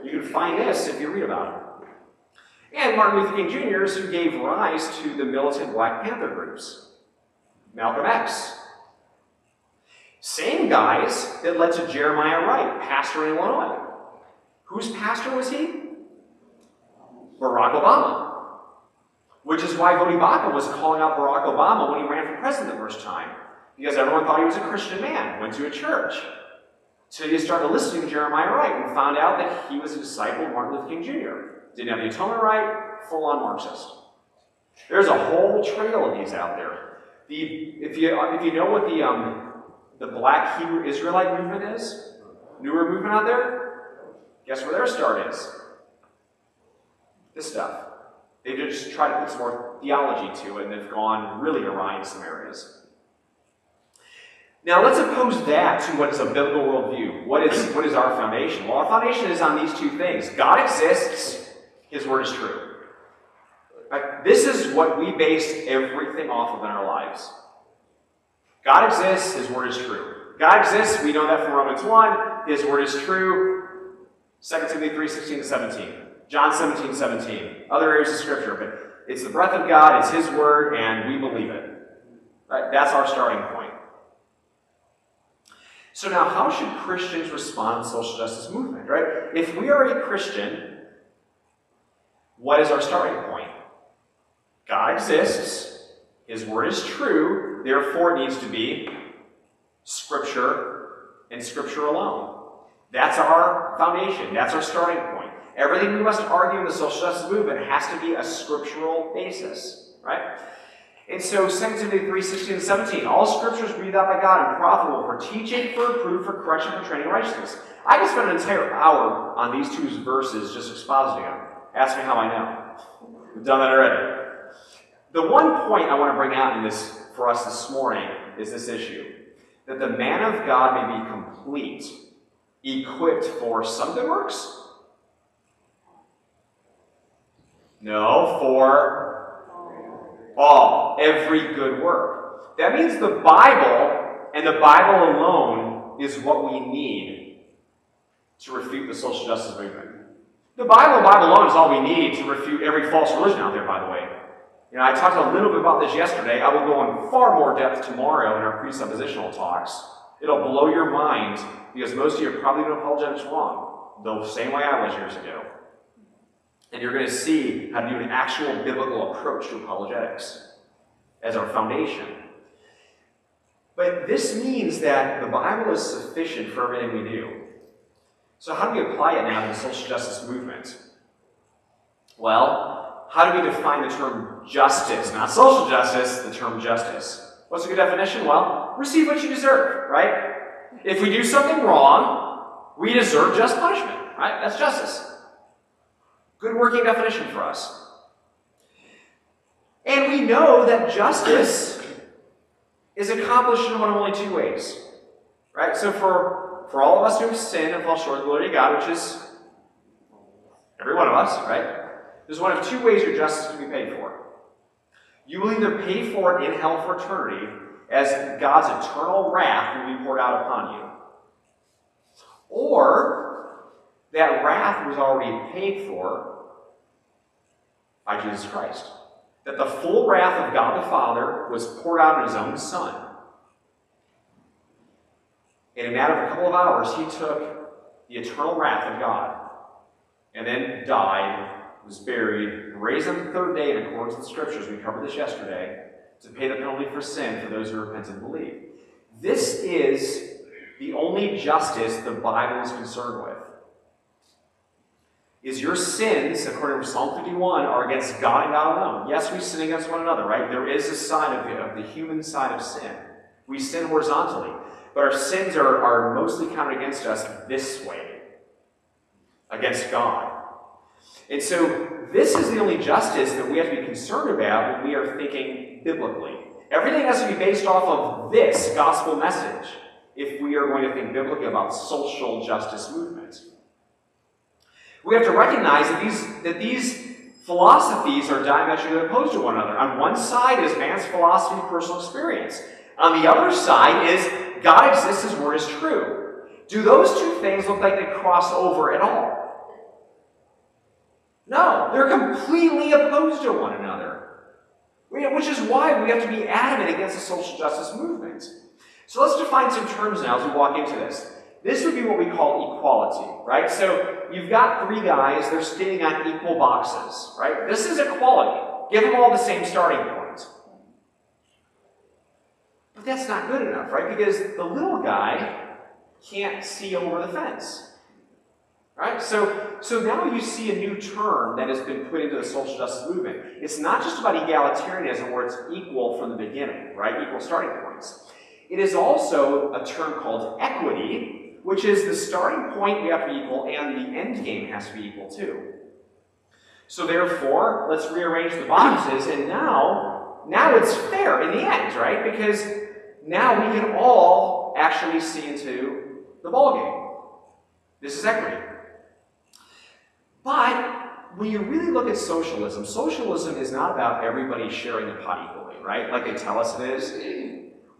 S1: You can find this if you read about him. And Martin Luther King Jr. is who gave rise to the militant Black Panther groups. Malcolm X. Same guys that led to Jeremiah Wright, pastor in Illinois. Whose pastor was he? Barack Obama. Which is why Vodi Baca was calling out Barack Obama when he ran for president the first time. Because everyone thought he was a Christian man, went to a church. So you started listening to Jeremiah Wright and found out that he was a disciple of Martin Luther King Jr. Didn't have the atonement right, full-on Marxist. There's a whole trail of these out there. If you know what the Black Hebrew Israelite movement is, newer movement out there, guess where their start is? This stuff. They just try to put some more theology to it, and they've gone really awry in some areas. Now let's oppose that to what is a biblical worldview. What is our foundation? Well, our foundation is on these 2 things. God exists, His word is true. Right? This is what we base everything off of in our lives. God exists, His word is true. God exists, we know that from Romans 1, His word is true. 2 Timothy 3:16-17. John 17:17. Other areas of Scripture, but it's the breath of God, it's His word, and we believe it. Right? That's our starting point. So now, how should Christians respond to the social justice movement? Right? If we are a Christian, what is our starting point? God exists, His word is true, therefore it needs to be Scripture and Scripture alone. That's our foundation. That's our starting point. Everything we must argue in the social justice movement has to be a scriptural basis, right? And so 2 Timothy 3:16-17, all Scripture is breathed out by God and profitable for teaching, for reproof, for correction, for training in righteousness. I could spend an entire hour on these 2 verses just expositing them. Ask me how I know. We've done that already. The one point I want to bring out in this for us this morning is this issue, that the man of God may be complete, equipped for some good works? No, for all, every good work. That means the Bible and the Bible alone is what we need to refute the social justice movement. The Bible alone is all we need to refute every false religion out there, by the way. I talked a little bit about this yesterday. I will go in far more depth tomorrow in our presuppositional talks. It'll blow your mind because most of you are probably doing apologetics wrong, the same way I was years ago. And you're going to see how to do an actual biblical approach to apologetics as our foundation. But this means that the Bible is sufficient for everything we do. So how do we apply it now to the social justice movement? Well, how do we define the term justice? Not social justice, the term justice. What's a good definition? Well, receive what you deserve, right? If we do something wrong, we deserve just punishment, right? That's justice. Good working definition for us. And we know that justice is accomplished in one of only 2 ways, right? So for all of us who have sinned and fall short of the glory of God, which is every one of us, right? There's one of 2 ways your justice can be paid for. You will either pay for it in hell for eternity, as God's eternal wrath will be poured out upon you. Or that wrath was already paid for by Jesus Christ. That the full wrath of God the Father was poured out on his own Son. In a matter of a couple of hours, he took the eternal wrath of God and then died, was buried, raised on the third day in accordance with the Scriptures. We covered this yesterday, to pay the penalty for sin for those who repent and believe. This is the only justice the Bible is concerned with. Is your sins, according to Psalm 51, are against God and God alone. Yes, we sin against one another, right? There is a side of the human side of sin. We sin horizontally. But our sins are mostly counted against us this way, against God. And so this is the only justice that we have to be concerned about when we are thinking biblically. Everything has to be based off of this gospel message if we are going to think biblically about social justice movements. We have to recognize that these philosophies are diametrically opposed to one another. On one side is man's philosophy of personal experience. On the other side is God exists, his word is true. Do those two things look like they cross over at all? No, they're completely opposed to one another. Which is why we have to be adamant against the social justice movement. So let's define some terms now as we walk into this. This would be what we call equality, right? So you've got three guys, they're standing on equal boxes, right? This is equality. Give them all the same starting point. But that's not good enough, right? Because the little guy can't see over the fence. Right? So now you see a new term that has been put into the social justice movement. It's not just about egalitarianism where it's equal from the beginning, right? Equal starting points. It is also a term called equity, which is the starting point we have to be equal and the end game has to be equal too. So therefore, let's rearrange the boxes and now it's fair in the end, right? Because now we can all actually see into the ballgame. This is equity. But when you really look at socialism, socialism is not about everybody sharing the pot equally, right? Like they tell us it is.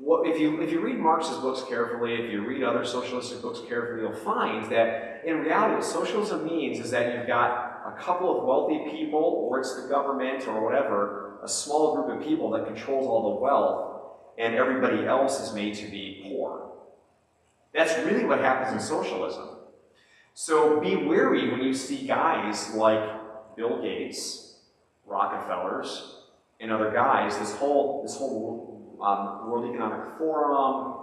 S1: If you read Marx's books carefully, if you read other socialistic books carefully, you'll find that in reality what socialism means is that you've got a couple of wealthy people, or it's the government or whatever, a small group of people that controls all the wealth, and everybody else is made to be poor. That's really what happens in socialism. So be wary when you see guys like Bill Gates, Rockefellers, and other guys, this whole World Economic Forum,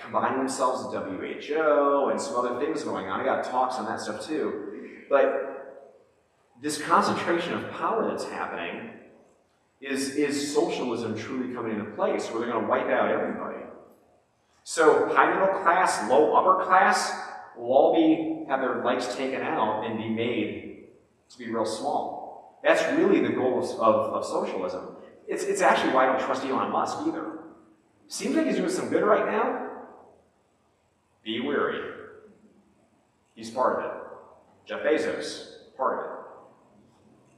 S1: combining themselves with WHO and some other things going on. I got talks on that stuff too. But this concentration of power that's happening is socialism truly coming into place where they're going to wipe out everybody. So high middle class, low upper class will all have their legs taken out and be made to be real small. That's really the goal of socialism. It's actually why I don't trust Elon Musk either. Seems like he's doing some good right now. Be wary. He's part of it. Jeff Bezos, part of it.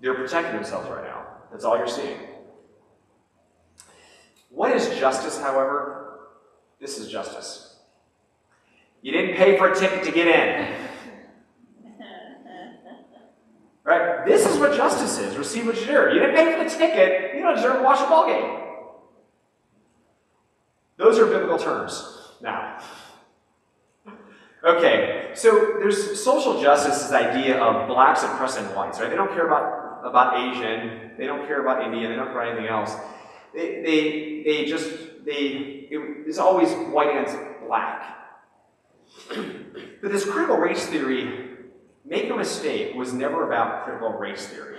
S1: They're protecting themselves right now. That's all you're seeing. What is justice, however? This is justice. You didn't pay for a ticket to get in. Right? This is what justice is. Receive what you deserve. You didn't pay for the ticket. You don't deserve to watch the ball game. Those are biblical terms. Now, okay, so there's social justice, this idea of blacks oppressing whites, right? They don't care about Asian. They don't care about Indian. They don't care about anything else. It's always white against black. But this critical race theory, make no mistake, was never about critical race theory.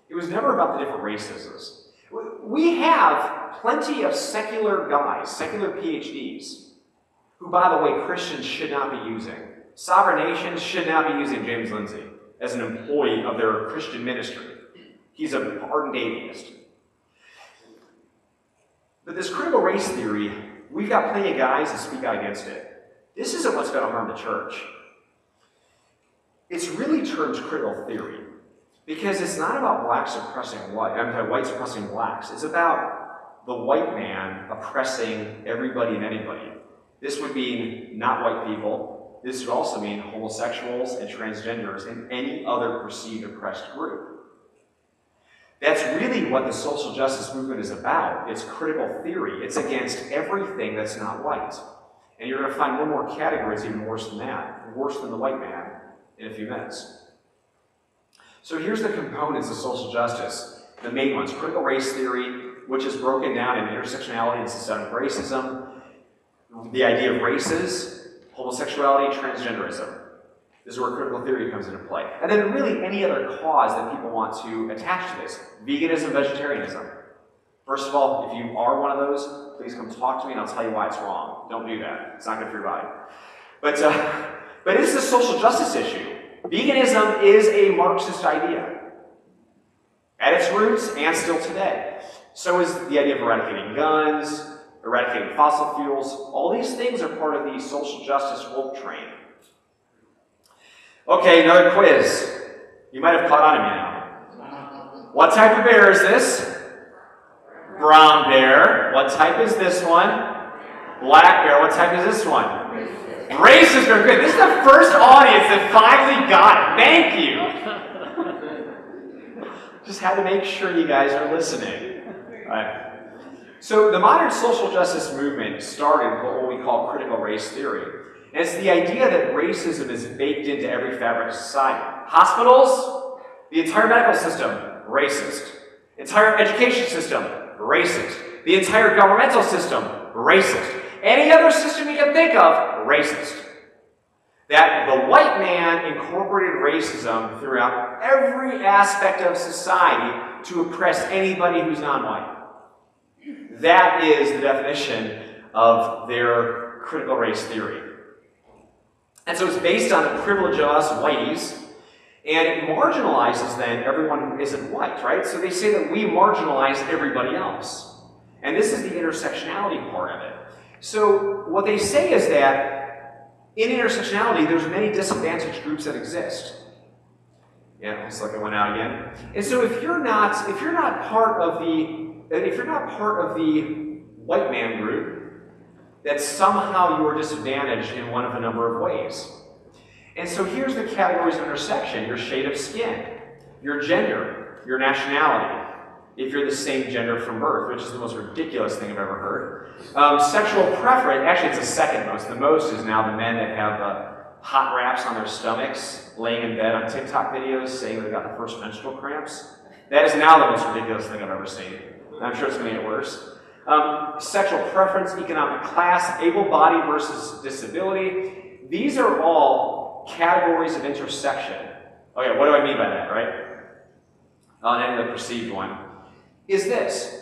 S1: It was never about the different races. We have plenty of secular guys, secular PhDs, who, by the way, Christians should not be using. Sovereign nations should not be using James Lindsay as an employee of their Christian ministry. He's an ardent atheist. But this critical race theory, we've got plenty of guys that speak out against it. This isn't what's going to harm the church. It's really termed critical theory because it's not about whites suppressing blacks. It's about the white man oppressing everybody and anybody. This would mean not white people. This would also mean homosexuals and transgenders and any other perceived oppressed group. That's really what the social justice movement is about. It's critical theory. It's against everything that's not white. And you're going to find one more category that's even worse than that, worse than the white man, in a few minutes. So here's the components of social justice. The main ones: critical race theory, which is broken down in intersectionality and systemic racism, the idea of races, homosexuality, transgenderism. This is where critical theory comes into play. And then really any other cause that people want to attach to this. Veganism, vegetarianism. First of all, if you are one of those, please come talk to me and I'll tell you why it's wrong. Don't do that. It's not good for your body. But it's a social justice issue. Veganism is a Marxist idea at its roots and still today. So is the idea of eradicating guns, eradicating fossil fuels. All these things are part of the social justice woke train. Okay, another quiz. You might have caught on to me now. What type of bear is this? Brown bear. What type is this one? Black bear. What type is this one? Racist bear. Good. This is the first audience that finally got it. Thank you. Just had to make sure you guys are listening. All right. So the modern social justice movement started with what we call critical race theory. And it's the idea that racism is baked into every fabric of society. Hospitals, the entire medical system, racist. Entire education system, racist. The entire governmental system, racist. Any other system you can think of, racist. That the white man incorporated racism throughout every aspect of society to oppress anybody who's non-white. That is the definition of their critical race theory. And so it's based on the privilege of us whiteys, and it marginalizes then everyone who isn't white, right? So they say that we marginalize everybody else. And this is the intersectionality part of it. So what they say is that in intersectionality, there's many disadvantaged groups that exist. Yeah, looks like I went out again. And so if you're not part of the white man group, that somehow you are disadvantaged in one of a number of ways. And so here's the categories of intersection: your shade of skin, your gender, your nationality, if you're the same gender from birth, which is the most ridiculous thing I've ever heard. Sexual preference, actually it's the second most. The most is now the men that have the hot wraps on their stomachs, laying in bed on TikTok videos saying they got the first menstrual cramps. That is now the most ridiculous thing I've ever seen. I'm sure it's going to get worse. Sexual preference, economic class, able-bodied versus disability. These are all categories of intersection. Okay, what do I mean by that, right? And then the perceived one is this.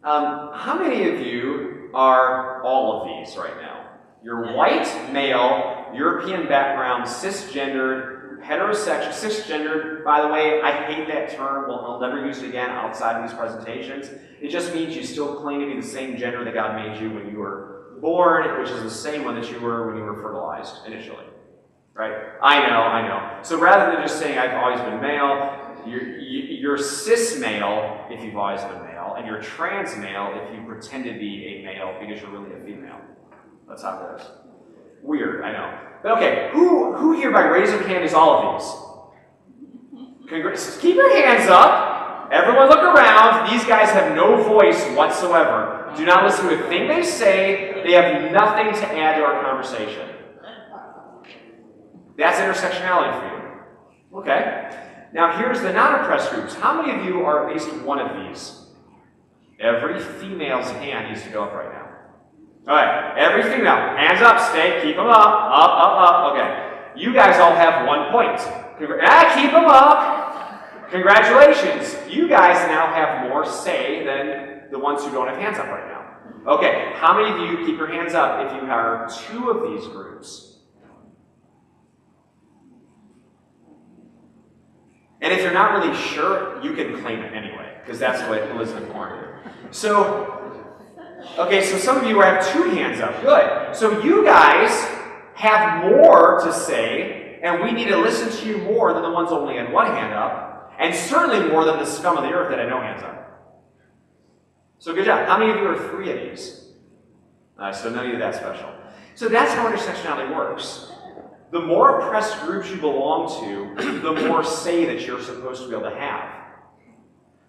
S1: How many of you are all of these right now? You're white, male, European background, cisgendered, heterosexual. Cisgendered, by the way, I hate that term. I'll never use it again outside of these presentations. It just means you still claim to be the same gender that God made you when you were born, which is the same one that you were when you were fertilized initially. Right? I know. So rather than just saying I've always been male, you're cis male if you've always been male, and you're trans male if you pretend to be a male because you're really a female. That's how it goes. Weird, I know. But okay, who here by raise of hand is all of these? Congrats. Keep your hands up. Everyone look around. These guys have no voice whatsoever. Do not listen to a thing they say. They have nothing to add to our conversation. That's intersectionality for you. Okay. Now here's the non-oppressed groups. How many of you are at least one of these? Every female's hand needs to go up right now. All right, every female, hands up, stay, keep them up, okay. You guys all have 1 point. Keep them up. Congratulations. You guys now have more say than the ones who don't have hands up right now. Okay, how many of you keep your hands up if you are two of these groups? And if you're not really sure, you can claim it anyway, because that's what Elizabeth warned. So some of you have two hands up. Good. So you guys have more to say, and we need to listen to you more than the ones only had one hand up, and certainly more than the scum of the earth that had no hands up. So good job. How many of you are 3 of these? So none of you that special. So that's how intersectionality works. The more oppressed groups you belong to, the more say that you're supposed to be able to have.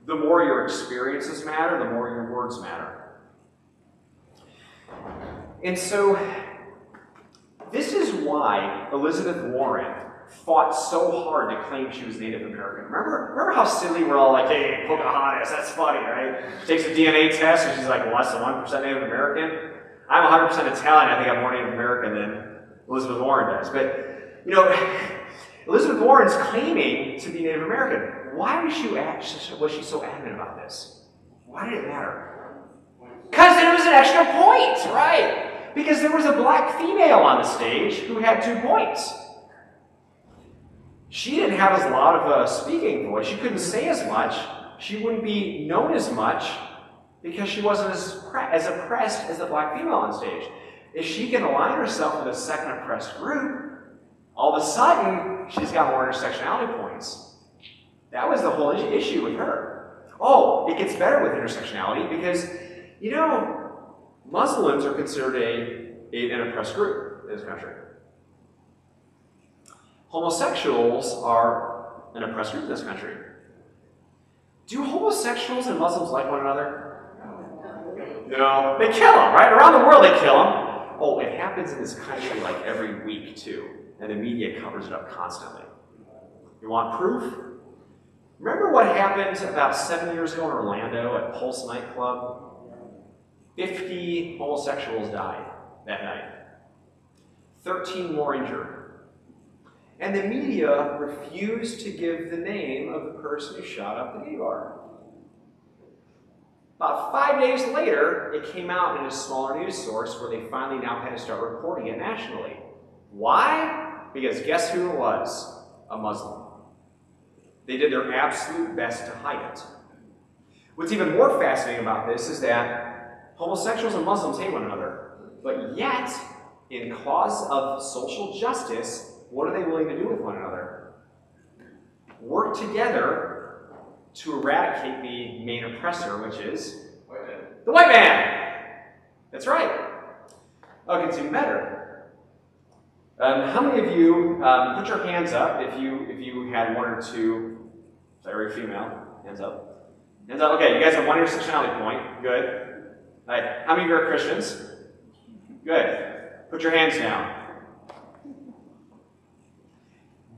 S1: The more your experiences matter, the more your words matter. And so, this is why Elizabeth Warren fought so hard to claim she was Native American. Remember how silly we're all like, hey, Pocahontas, that's funny, right? She takes a DNA test and she's like less than 1% Native American. I'm 100% Italian, I think I'm more Native American than Elizabeth Warren does. But, you know, Elizabeth Warren's claiming to be Native American. Why was she so adamant about this? Why did it matter? Because it was an extra point, right? Because there was a black female on the stage who had 2 points. She didn't have as loud of a speaking voice. She couldn't say as much. She wouldn't be known as much because she wasn't as oppressed as the black female on stage. If she can align herself with a second oppressed group, all of a sudden, she's got more intersectionality points. That was the whole issue with her. Oh, it gets better with intersectionality because, you know, Muslims are considered an oppressed group in this country. Homosexuals are an oppressed group in this country. Do homosexuals and Muslims like one another? No. They kill them, right? Around the world they kill them. Oh, it happens in this country like every week too, and the media covers it up constantly. You want proof? Remember what happened about 7 years ago in Orlando at Pulse nightclub? 50 homosexuals died that night. 13 more injured. And the media refused to give the name of the person who shot up the gay bar. About 5 days later, it came out in a smaller news source where they finally now had to start reporting it nationally. Why? Because guess who it was? A Muslim. They did their absolute best to hide it. What's even more fascinating about this is that homosexuals and Muslims hate one another, but yet, in cause of social justice, what are they willing to do with one another? Work together to eradicate the main oppressor, which is the white man. That's right. Oh, it gets even better. How many of you put your hands up if you had 1 or 2? Sorry, female. Hands up. Hands up. Okay, you guys have 1 intersectionality point. Good. All right. How many of you are Christians? Good. Put your hands down.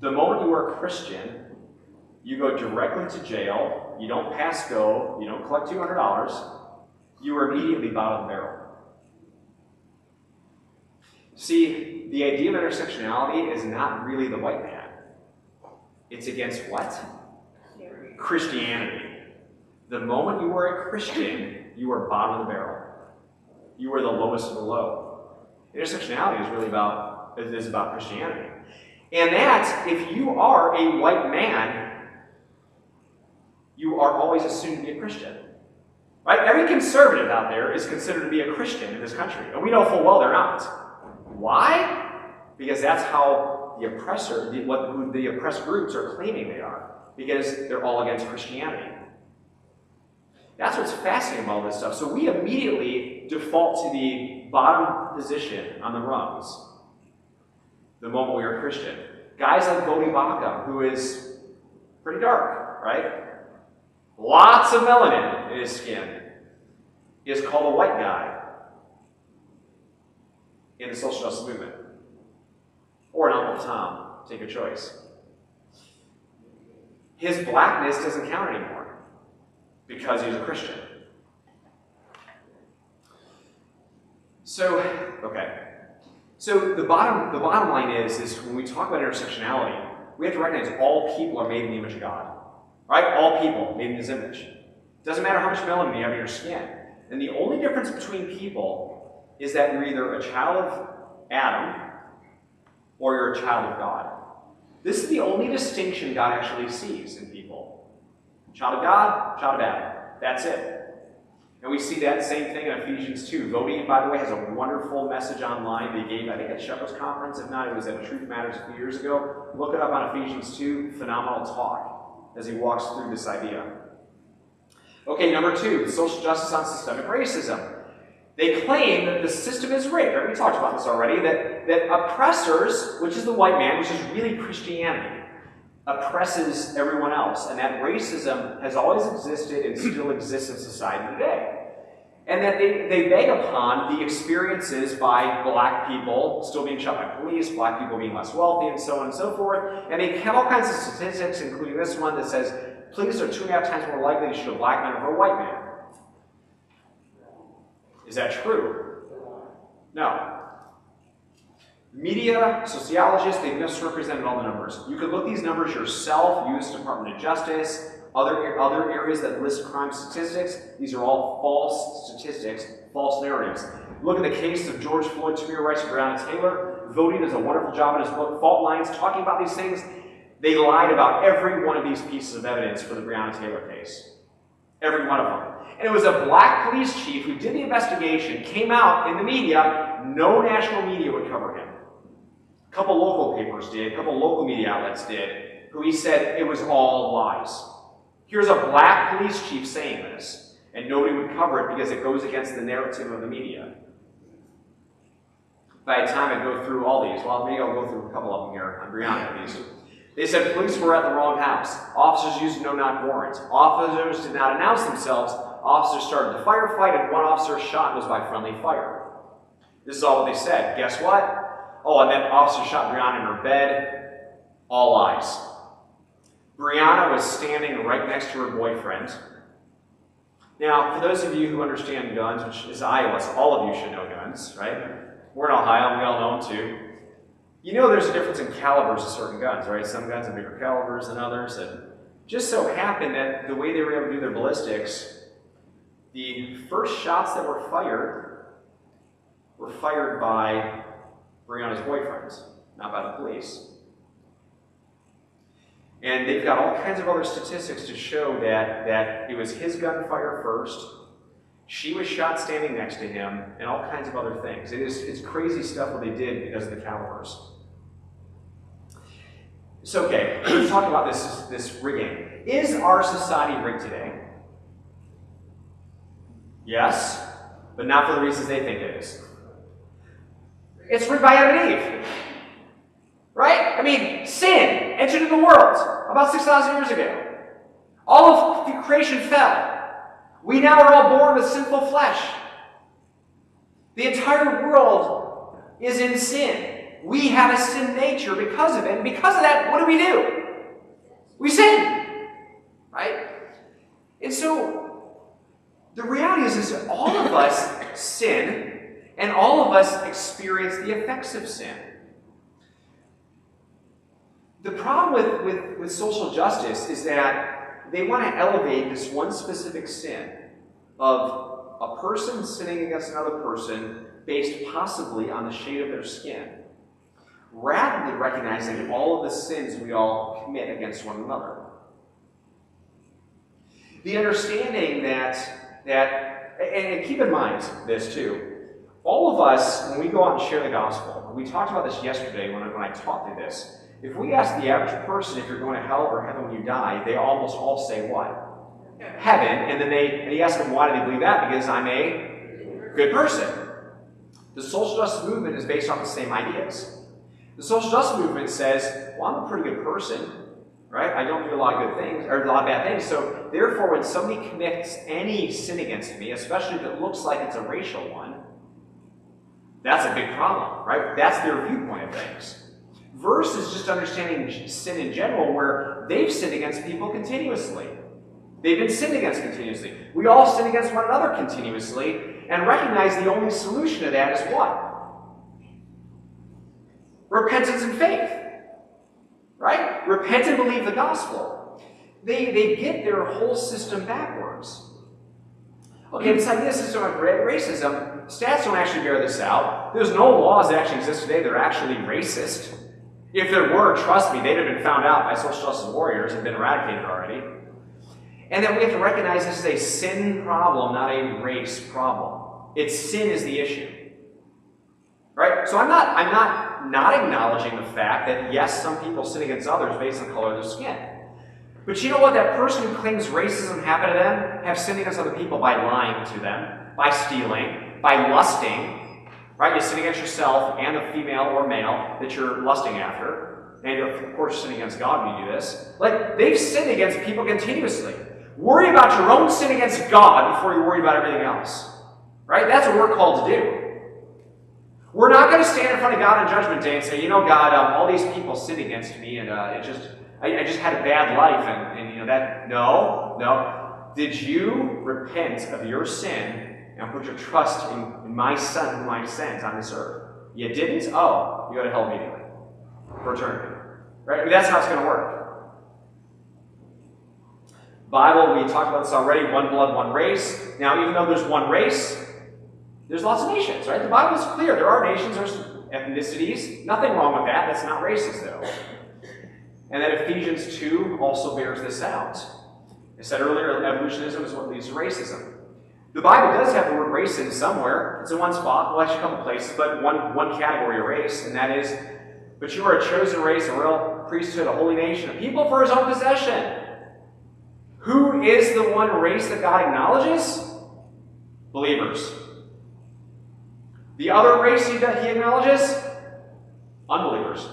S1: The moment you are a Christian, you go directly to jail, you don't pass go, you don't collect $200, you are immediately bottom of the barrel. See, the idea of intersectionality is not really the white man. It's against what? Christianity. The moment you are a Christian, you are bottom of the barrel. You are the lowest of the low. Intersectionality is really about Christianity. And that, if you are a white man, you are always assumed to be a Christian. Right? Every conservative out there is considered to be a Christian in this country. And we know full well they're not. Why? Because that's how the who the oppressed groups are claiming they are. Because they're all against Christianity. That's what's fascinating about all this stuff. So we immediately default to the bottom position on the rungs the moment we are Christian. Guys like Bodhi Baka, who is pretty dark, right? Lots of melanin in his skin, is called a white guy in the social justice movement. Or an Uncle Tom, take your choice. His blackness doesn't count anymore because he's a Christian. So, okay. So the bottom line is when we talk about intersectionality, we have to recognize all people are made in the image of God. Right? All people made in his image. It doesn't matter how much melanin you have in your skin. And the only difference between people is that you're either a child of Adam or you're a child of God. This is the only distinction God actually sees in people. Child of God, child of Adam. That's it. And we see that same thing in Ephesians 2. Voting, by the way, has a wonderful message online they gave, I think, at Shepherd's Conference. If not, it was at Truth Matters a few years ago. Look it up on Ephesians 2. Phenomenal talk as he walks through this idea. Okay, number 2, social justice on systemic racism. They claim that the system is rigged, right? We talked about this already, that oppressors, which is the white man, which is really Christianity, oppresses everyone else, and that racism has always existed and still exists in society today. And that they beg upon the experiences by black people still being shot by police, black people being less wealthy, and so on and so forth. And they have all kinds of statistics, including this one that says police are 2.5 times more likely to shoot a black man over a white man. Is that true? No. Media, sociologists, they've misrepresented all the numbers. You could look these numbers yourself, U.S. Department of Justice, other areas that list crime statistics. These are all false statistics, false narratives. Look at the case of George Floyd, Tamir Rice, and Breonna Taylor. Voting does a wonderful job in his book, Fault Lines, talking about these things. They lied about every one of these pieces of evidence for the Breonna Taylor case. Every one of them. And it was a black police chief who did the investigation, came out in the media, no national media would cover him. A couple local papers did, a couple local media outlets did, who he said it was all lies. Here's a black police chief saying this, and nobody would cover it because it goes against the narrative of the media. By the time I go through all these, well, maybe I'll go through a couple of them here on Breonna at least. They said police were at the wrong house. Officers used no-knock warrants. Officers did not announce themselves. Officers started the firefight, and one officer's shot was by friendly fire. This is all what they said. Guess what? Oh, and then officer shot Breonna in her bed. All lies. Breonna was standing right next to her boyfriend. Now, for those of you who understand guns, which is Iowa, so all of you should know guns, right? We're in Ohio, and we all know them too. You know there's a difference in calibers of certain guns, right? Some guns have bigger calibers than others, and just so happened that the way they were able to do their ballistics, the first shots that were fired by Breonna's boyfriends, not by the police. And they've got all kinds of other statistics to show that it was his gunfire first, she was shot standing next to him, and all kinds of other things. It's crazy stuff what they did because of the calibers. So, okay, let's talk about this rigging. Is our society rigged today? Yes, but not for the reasons they think it is. It's rigged by Adam and Eve. Right? I mean, sin entered into the world about 6,000 years ago. All of the creation fell. We now are all born with sinful flesh. The entire world is in sin. We have a sin nature because of it. And because of that, what do? We sin. Right? And so, the reality is that all of us sin, and all of us experience the effects of sin. The problem with social justice is that they want to elevate this one specific sin of a person sinning against another person based possibly on the shade of their skin, rather than recognizing all of the sins we all commit against one another. The understanding that and keep in mind this too, all of us, when we go out and share the gospel, we talked about this yesterday when I taught through this. If we ask the average person if you're going to hell or heaven when you die, they almost all say what? Heaven. And then you ask them why do they believe that? Because I'm a good person. The social justice movement is based on the same ideas. The social justice movement says, well, I'm a pretty good person, right? I don't do a lot of good things, or a lot of bad things. So therefore, when somebody commits any sin against me, especially if it looks like it's a racial one, that's a big problem, right? That's their viewpoint of things. Versus just understanding sin in general, where they've sinned against people continuously. They've been sinned against continuously. We all sin against one another continuously, and recognize the only solution to that is what? Repentance and faith. Right? Repent and believe the gospel. They get their whole system backwards. Okay, this idea of systematic racism, stats don't actually bear this out. There's no laws that actually exist today that are actually racist. If there were, trust me, they'd have been found out by social justice warriors and been eradicated already. And then we have to recognize this is a sin problem, not a race problem. It's sin is the issue. Right? So I'm not acknowledging the fact that, yes, some people sin against others based on the color of their skin. But you know what? That person who claims racism happened to them have sinned against other people by lying to them, by stealing, by lusting, right? You sin against yourself and the female or male that you're lusting after. And of course, you're sinning against God when you do this. Like, they've sinned against people continuously. Worry about your own sin against God before you worry about everything else. Right? That's what we're called to do. We're not going to stand in front of God on Judgment Day and say, you know, God, all these people sinned against me, and I just had a bad life, and you know that. No. Did you repent of your sin and put your trust in my Son whom I sent on this earth? You didn't? Oh, you go to hell immediately for eternity. Right? I mean, that's how it's going to work. Bible, we talked about this already, one blood, one race. Now, even though there's one race, there's lots of nations, right? The Bible is clear. There are nations, there's ethnicities. Nothing wrong with that. That's not racist, though. And then Ephesians 2 also bears this out. I said earlier, evolutionism is what leads to racism. The Bible does have the word race in somewhere. It's in one spot, well, actually a couple places, but one category of race, and that is, but you are a chosen race, a royal priesthood, a holy nation, a people for his own possession. Who is the one race that God acknowledges? Believers. The other race he acknowledges? Unbelievers.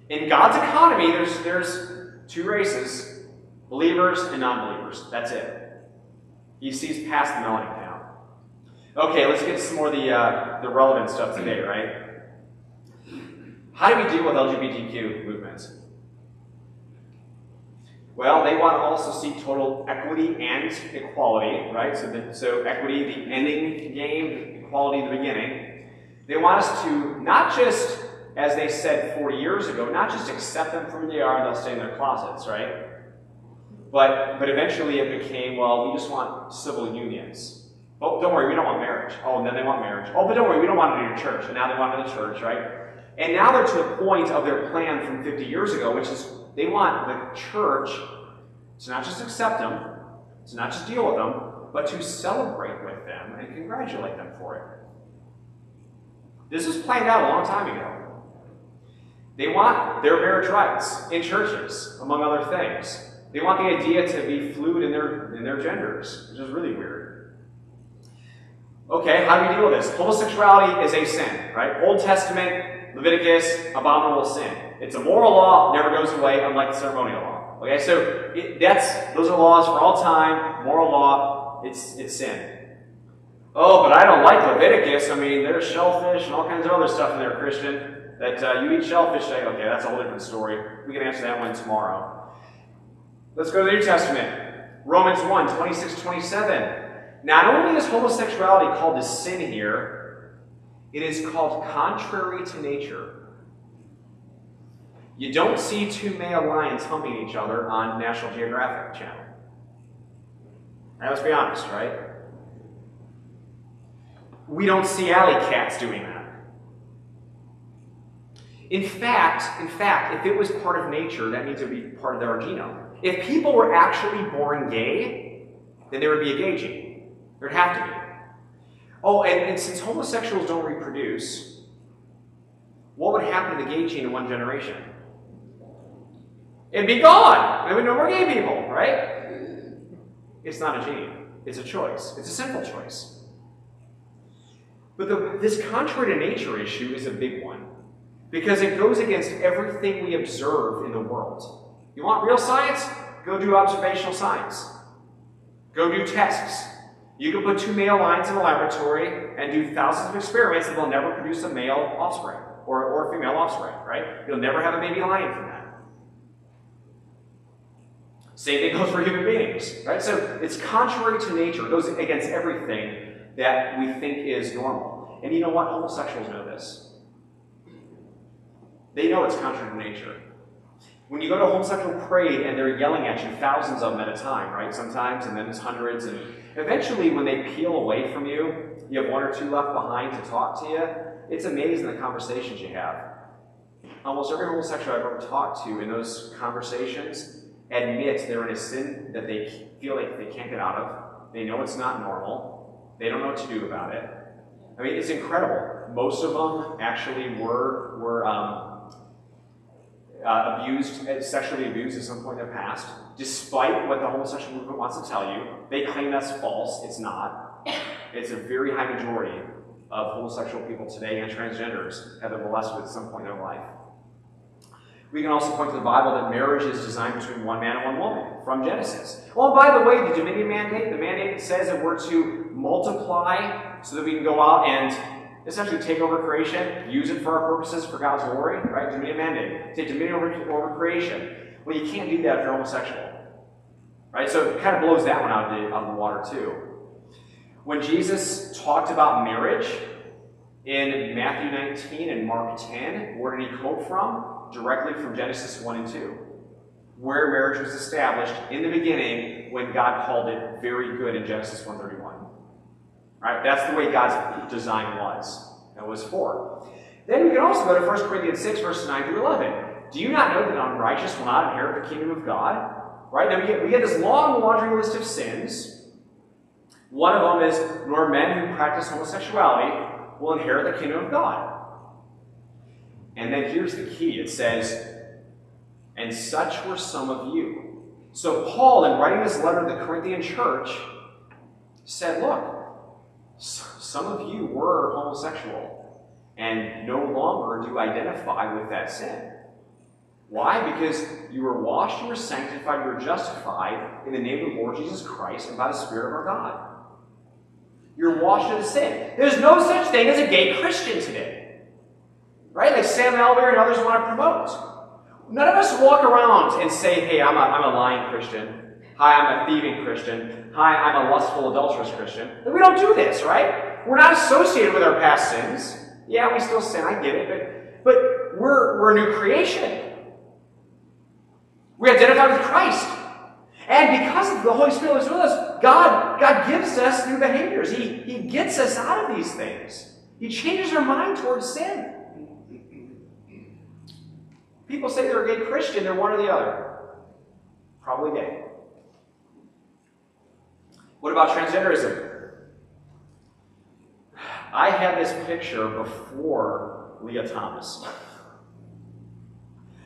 S1: In God's economy, there's two races, believers and non-believers. That's it. He sees past the melting down. Okay, let's get to some more of the relevant stuff today, right? How do we deal with LGBTQ movements? Well, they want to also see total equity and equality, right? So equity, the ending game, equality, the beginning. They want us to not just, as they said 40 years ago, not just accept them for who they are and they'll stay in their closets, right? But eventually it became, well, we just want civil unions. Oh, don't worry, we don't want marriage. Oh, and then they want marriage. Oh, but don't worry, we don't want it in your church. And now they want it in the church, right? And now they're to the point of their plan from 50 years ago, which is they want the church to not just accept them, to not just deal with them, but to celebrate with them and congratulate them for it. This was planned out a long time ago. They want their marriage rights in churches, among other things. They want the idea to be fluid in their genders, which is really weird. Okay, how do we deal with this? Homosexuality is a sin, right? Old Testament, Leviticus, abominable sin. It's a moral law, never goes away, unlike the ceremonial law. Okay, so those are laws for all time, moral law, it's sin. Oh, but I don't like Leviticus. I mean, there's shellfish and all kinds of other stuff in there, Christian, that you eat shellfish today. Okay, that's a whole different story. We can answer that one tomorrow. Let's go to the New Testament. Romans 1, 26, 27. Not only is homosexuality called a sin here, it is called contrary to nature. You don't see two male lions humping each other on National Geographic Channel. Now, let's be honest, right? We don't see alley cats doing that. In fact, if it was part of nature, that means it would be part of our genome. If people were actually born gay, then there would be a gay gene. There'd have to be. Oh, and since homosexuals don't reproduce, what would happen to the gay gene in one generation? It'd be gone. There would be no more gay people, right? It's not a gene. It's a choice. It's a sinful choice. But this contrary to nature issue is a big one, because it goes against everything we observe in the world. You want real science? Go do observational science. Go do tests. You can put two male lions in a laboratory and do thousands of experiments and they'll never produce a male offspring or a female offspring, right? You'll never have a baby lion from that. Same thing goes for human beings, right? So it's contrary to nature. It goes against everything that we think is normal. And you know what? Homosexuals know this. They know it's contrary to nature. When you go to a homosexual parade and they're yelling at you, thousands of them at a time, right? Sometimes, and then it's hundreds, and eventually when they peel away from you, you have one or two left behind to talk to you. It's amazing the conversations you have. Almost every homosexual I've ever talked to in those conversations admit they're in a sin that they feel like they can't get out of. They know it's not normal. They don't know what to do about it. I mean, it's incredible. Most of them actually were sexually abused at some point in their past, despite what the homosexual movement wants to tell you. They claim that's false. It's not. It's a very high majority of homosexual people today and transgenders have been molested at some point in their life. We can also point to the Bible that marriage is designed between one man and one woman, from Genesis. Well, and by the way, the dominion mandate, the mandate that says that we're to multiply so that we can go out and essentially take over creation, use it for our purposes, for God's glory, right? Dominion mandate. Take dominion over creation. Well, you can't do that if you're homosexual. Right? So it kind of blows that one out of the water, too. When Jesus talked about marriage in Matthew 19 and Mark 10, where did he quote from? Directly from Genesis 1 and 2, where marriage was established in the beginning when God called it very good in Genesis 1:31. Right? That's the way God's design was. That was for. Then we can also go to 1 Corinthians 6, verses 9 through 11. Do you not know that the unrighteous will not inherit the kingdom of God? Right? Now we get this long laundry list of sins. One of them is, nor men who practice homosexuality will inherit the kingdom of God. And then here's the key. It says, and such were some of you. So Paul, in writing this letter to the Corinthian church, said, look, some of you were homosexual and no longer do identify with that sin. Why? Because you were washed, you were sanctified, you were justified in the name of the Lord Jesus Christ and by the Spirit of our God. You're washed of the sin. There's no such thing as a gay Christian today. Right? Like Sam Elber and others want to promote. None of us walk around and say, hey, I'm a lying Christian. Hi, I'm a thieving Christian. Hi, I'm a lustful, adulterous Christian. We don't do this, right? We're not associated with our past sins. Yeah, we still sin, I get it, but we're a new creation. We identify with Christ. And because of the Holy Spirit lives with us, God gives us new behaviors. He gets us out of these things. He changes our mind towards sin. People say they're a gay Christian, they're one or the other. Probably gay. What about transgenderism? I had this picture before Leah Thomas.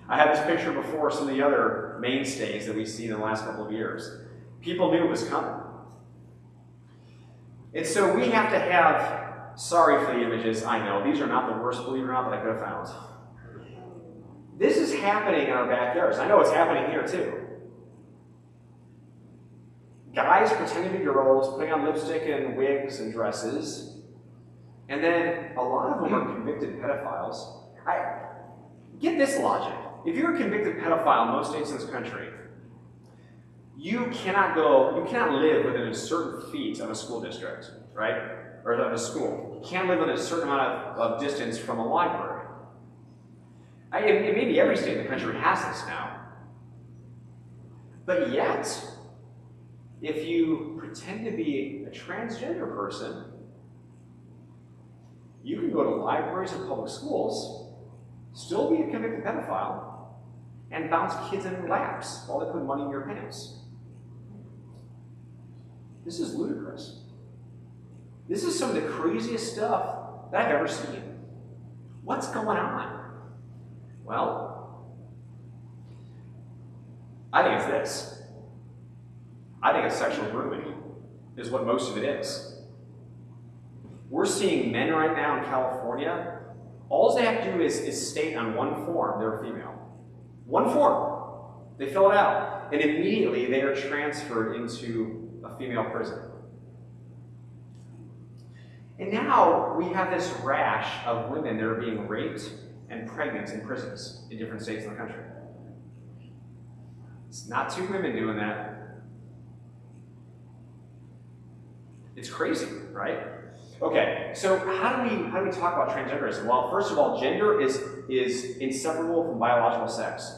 S1: I had this picture before some of the other mainstays that we've seen in the last couple of years. People knew it was coming. And so we have to have, sorry for the images, I know, these are not the worst, believe it or not, that I could have found. This is happening in our backyards. I know it's happening here too. Guys pretending to be girls, putting on lipstick and wigs and dresses, and then a lot of them are convicted pedophiles. Get this logic. If you're a convicted pedophile in most states in this country, you cannot live within a certain feet of a school district, right? Or of a school. You can't live within a certain amount of distance from a library. Maybe every state in the country has this now. But yet, if you pretend to be a transgender person, you can go to libraries and public schools, still be a convicted pedophile, and bounce kids in your laps while they put money in your pants. This is ludicrous. This is some of the craziest stuff that I've ever seen. What's going on? Well, I think it's this. I think it's sexual grooming is what most of it is. We're seeing men right now in California, all they have to do is state on one form they're a female. One form. They fill it out. And immediately they are transferred into a female prison. And now we have this rash of women that are being raped and pregnant in prisons in different states in the country. It's not two women doing that. It's crazy, right? Okay, so how do we talk about transgenderism? Well, first of all, gender is inseparable from biological sex.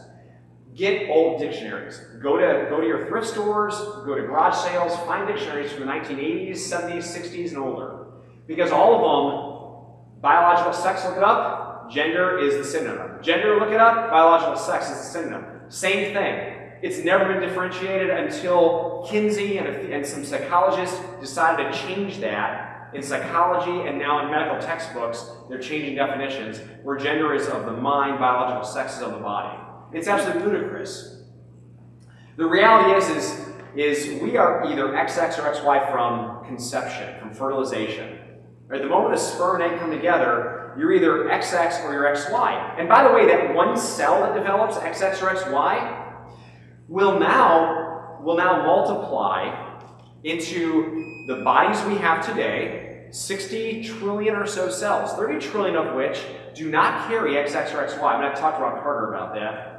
S1: Get old dictionaries. Go to your thrift stores, go to garage sales, find dictionaries from the 1980s, 70s, 60s, and older. Because all of them, biological sex, look it up, gender is the synonym. Gender, look it up, biological sex is the synonym. Same thing. It's never been differentiated until Kinsey and some psychologists decided to change that in psychology, and now in medical textbooks, they're changing definitions where gender is of the mind, biological sex is of the body. It's absolutely ludicrous. The reality is we are either XX or XY from conception, from fertilization. Right? The moment a sperm and egg come together, you're either XX or you're XY. And by the way, that one cell that develops, XX or XY, will now multiply into the bodies we have today, 60 trillion or so cells, 30 trillion of which do not carry XX or XY. I'm going to talk to Ron Carter about that.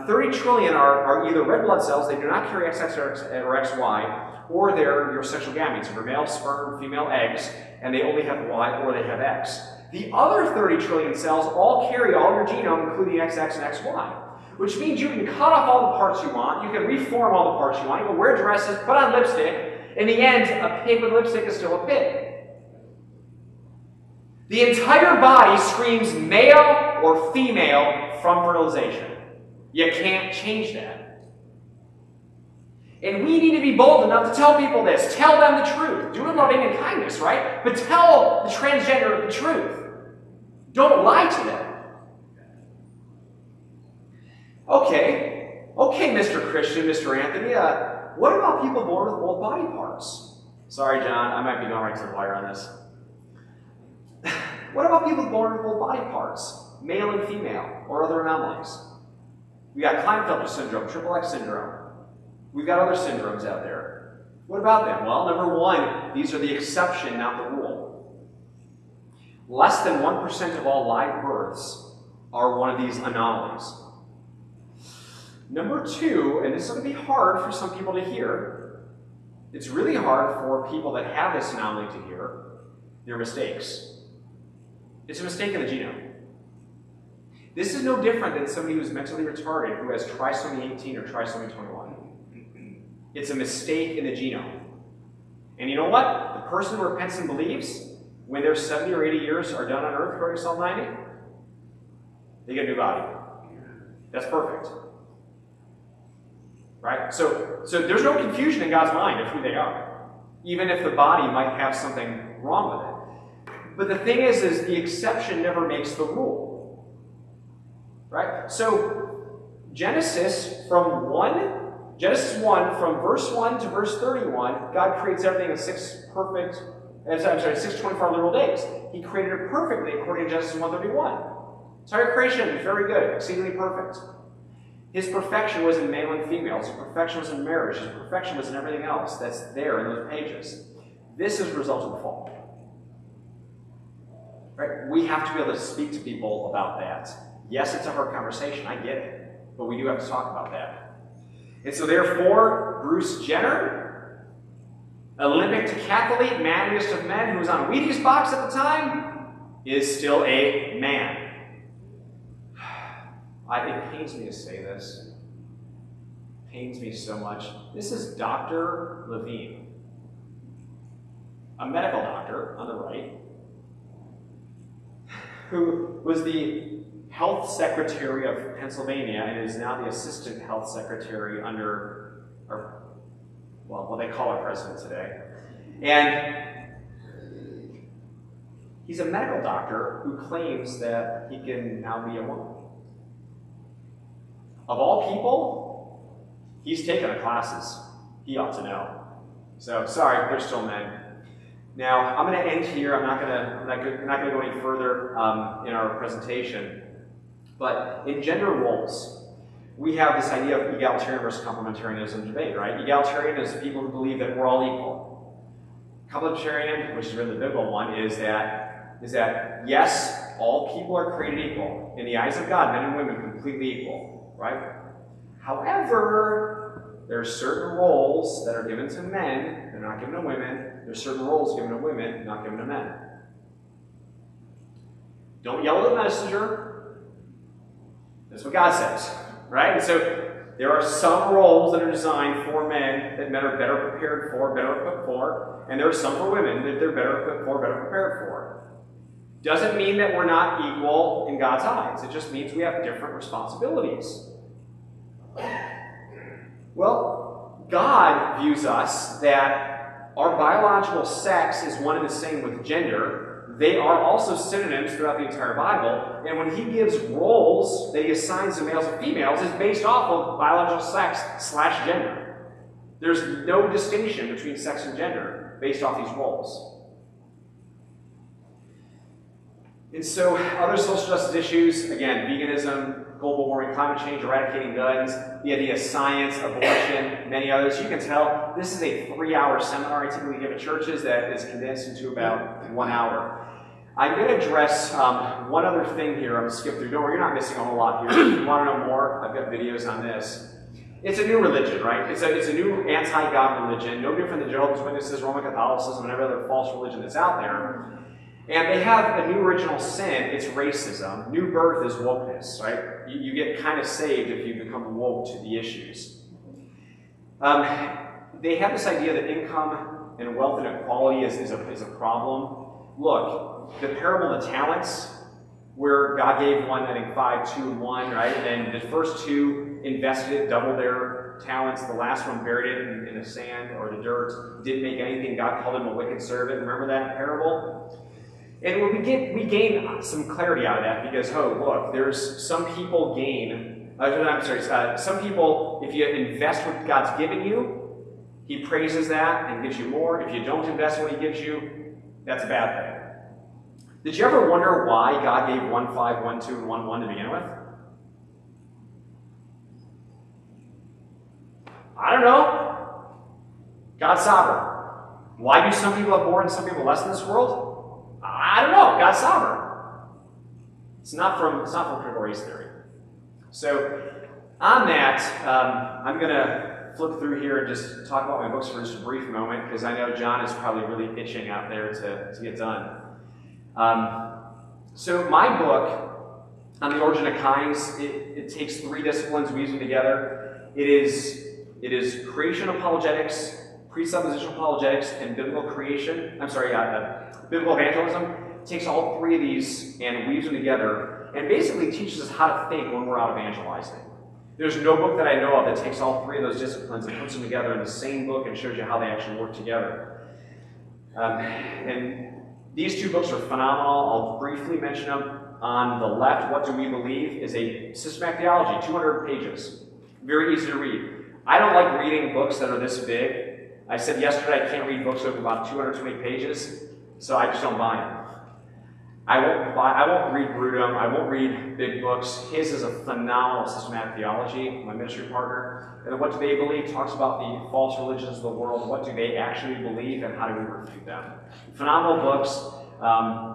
S1: 30 trillion are either red blood cells, they do not carry XX or XY, or they're your sexual gametes, or male sperm, female eggs, and they only have Y or they have X. The other 30 trillion cells all carry all your genome, including XX and XY, which means you can cut off all the parts you want, you can reform all the parts you want, you can wear dresses, put on lipstick. In the end, a pig with lipstick is still a pig. The entire body screams male or female from fertilization. You can't change that. And we need to be bold enough to tell people this. Tell them the truth. Do it in loving and kindness, right? But tell the transgender the truth. Don't lie to them. Okay, Mr. Christian, Mr. Anthony, what about people born with both body parts? Sorry, John, I might be going right to the wire on this. What about people born with both body parts, male and female, or other anomalies? We got Klinefelter syndrome, triple X syndrome. We've got other syndromes out there. What about them? Well, number one, these are the exception, not the rule. Less than 1% of all live births are one of these anomalies. Number two, and this is going to be hard for some people to hear, it's really hard for people that have this anomaly to hear their mistakes. It's a mistake in the genome. This is no different than somebody who's mentally retarded who has trisomy 18 or trisomy 21. It's a mistake in the genome. And you know what? The person who repents and believes, when their 70 or 80 years are done on earth according to Psalm 90, they get a new body. That's perfect. Right? So there's no confusion in God's mind of who they are, even if the body might have something wrong with it. But the thing is the exception never makes the rule. Right? So Genesis 1, from verse 1 to verse 31, God creates everything in 624 literal days. He created it perfectly according to Genesis 1:31. Entire creation is very good, exceedingly perfect. His perfection was in male and female. His perfection was in marriage. His perfection was in everything else that's there in those pages. This is a result of the fall. Right? We have to be able to speak to people about that. Yes, it's a hard conversation, I get it, but we do have to talk about that. And so therefore, Bruce Jenner, Olympic decathlete, manliest of men, who was on a Wheaties box at the time, is still a man. It pains me to say this. It pains me so much. This is Dr. Levine, a medical doctor on the right, who was the Health Secretary of Pennsylvania and is now the Assistant Health Secretary under, what they call our president today. And he's a medical doctor who claims that he can now be a woman. Of all people, he's taken the classes. He ought to know. So, sorry, they're still men. Now, I'm going to end here. I'm not going to go any further in our presentation. But in gender roles, we have this idea of egalitarian versus complementarianism debate, right? Egalitarian is people who believe that we're all equal. Complementarian, which is really the biblical one, is that yes, all people are created equal. In the eyes of God, men and women completely equal, right? However, there are certain roles that are given to men, they're not given to women. There's certain roles given to women, not given to men. Don't yell at the messenger. That's what God says, right? And so there are some roles that are designed for men that men are better prepared for, better equipped for, and there are some for women that they're better equipped for, better prepared for. Doesn't mean that we're not equal in God's eyes. It just means we have different responsibilities. Well, God views us that our biological sex is one and the same with gender. they are also synonyms throughout the entire Bible. And when he gives roles that he assigns to males and females, is based off of biological sex / gender. There's no distinction between sex and gender based off these roles. And so, other social justice issues, again, veganism, global warming, climate change, eradicating guns, the idea of science, abortion, many others. You can tell this is a 3-hour seminar I typically give at churches that is condensed into about 1 hour. I'm going to address one other thing here. I'm going to skip through. Don't worry, you're not missing a whole lot here. If you want to know more, I've got videos on this. It's a new religion, right? It's a new anti-God religion, no different than Jehovah's Witnesses, Roman Catholicism, and every other false religion that's out there. And they have a new original sin, it's racism. New birth is wokeness, right? You get kind of saved if you become woke to the issues. They have this idea that income and wealth inequality is a problem. Look, the parable of the talents, where God gave one, I think 5, 2, and 1, right? And the first 2 invested it, doubled their talents. The last one buried it in the sand or the dirt, didn't make anything. God called him a wicked servant. Remember that parable? And we gain some clarity out of that because, look, there's some people some people, if you invest what God's given you, he praises that and gives you more. If you don't invest what he gives you, that's a bad thing. Did you ever wonder why God gave 1, 5, 1, 2, and 1, 1 to begin with? I don't know. God's sovereign. Why do some people have more and some people less in this world? I don't know. God's sovereign. It's not from critical race theory. So, on that, I'm going to flip through here and just talk about my books for just a brief moment, because I know John is probably really itching out there to get done. So, my book on the origin of kinds, it takes 3 disciplines, weaves them together. It is creation apologetics, presuppositional apologetics, and biblical biblical evangelism. It takes all 3 of these and weaves them together and basically teaches us how to think when we're out evangelizing. There's no book that I know of that takes all 3 of those disciplines and puts them together in the same book and shows you how they actually work together. And these 2 books are phenomenal. I'll briefly mention them. On the left, What Do We Believe, is a systematic theology, 200 pages. Very easy to read. I don't like reading books that are this big. I said yesterday I can't read books over about 220 pages, so I just don't buy them. I won't read Grudem. I won't read big books. His is a phenomenal systematic theology, my ministry partner. And then What Do They Believe talks about the false religions of the world. What do they actually believe, and how do we refute them? Phenomenal books.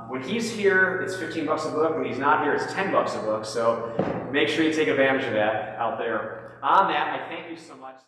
S1: When he's here, it's $15 a book. When he's not here, it's $10 a book. So make sure you take advantage of that out there. On that, I thank you so much.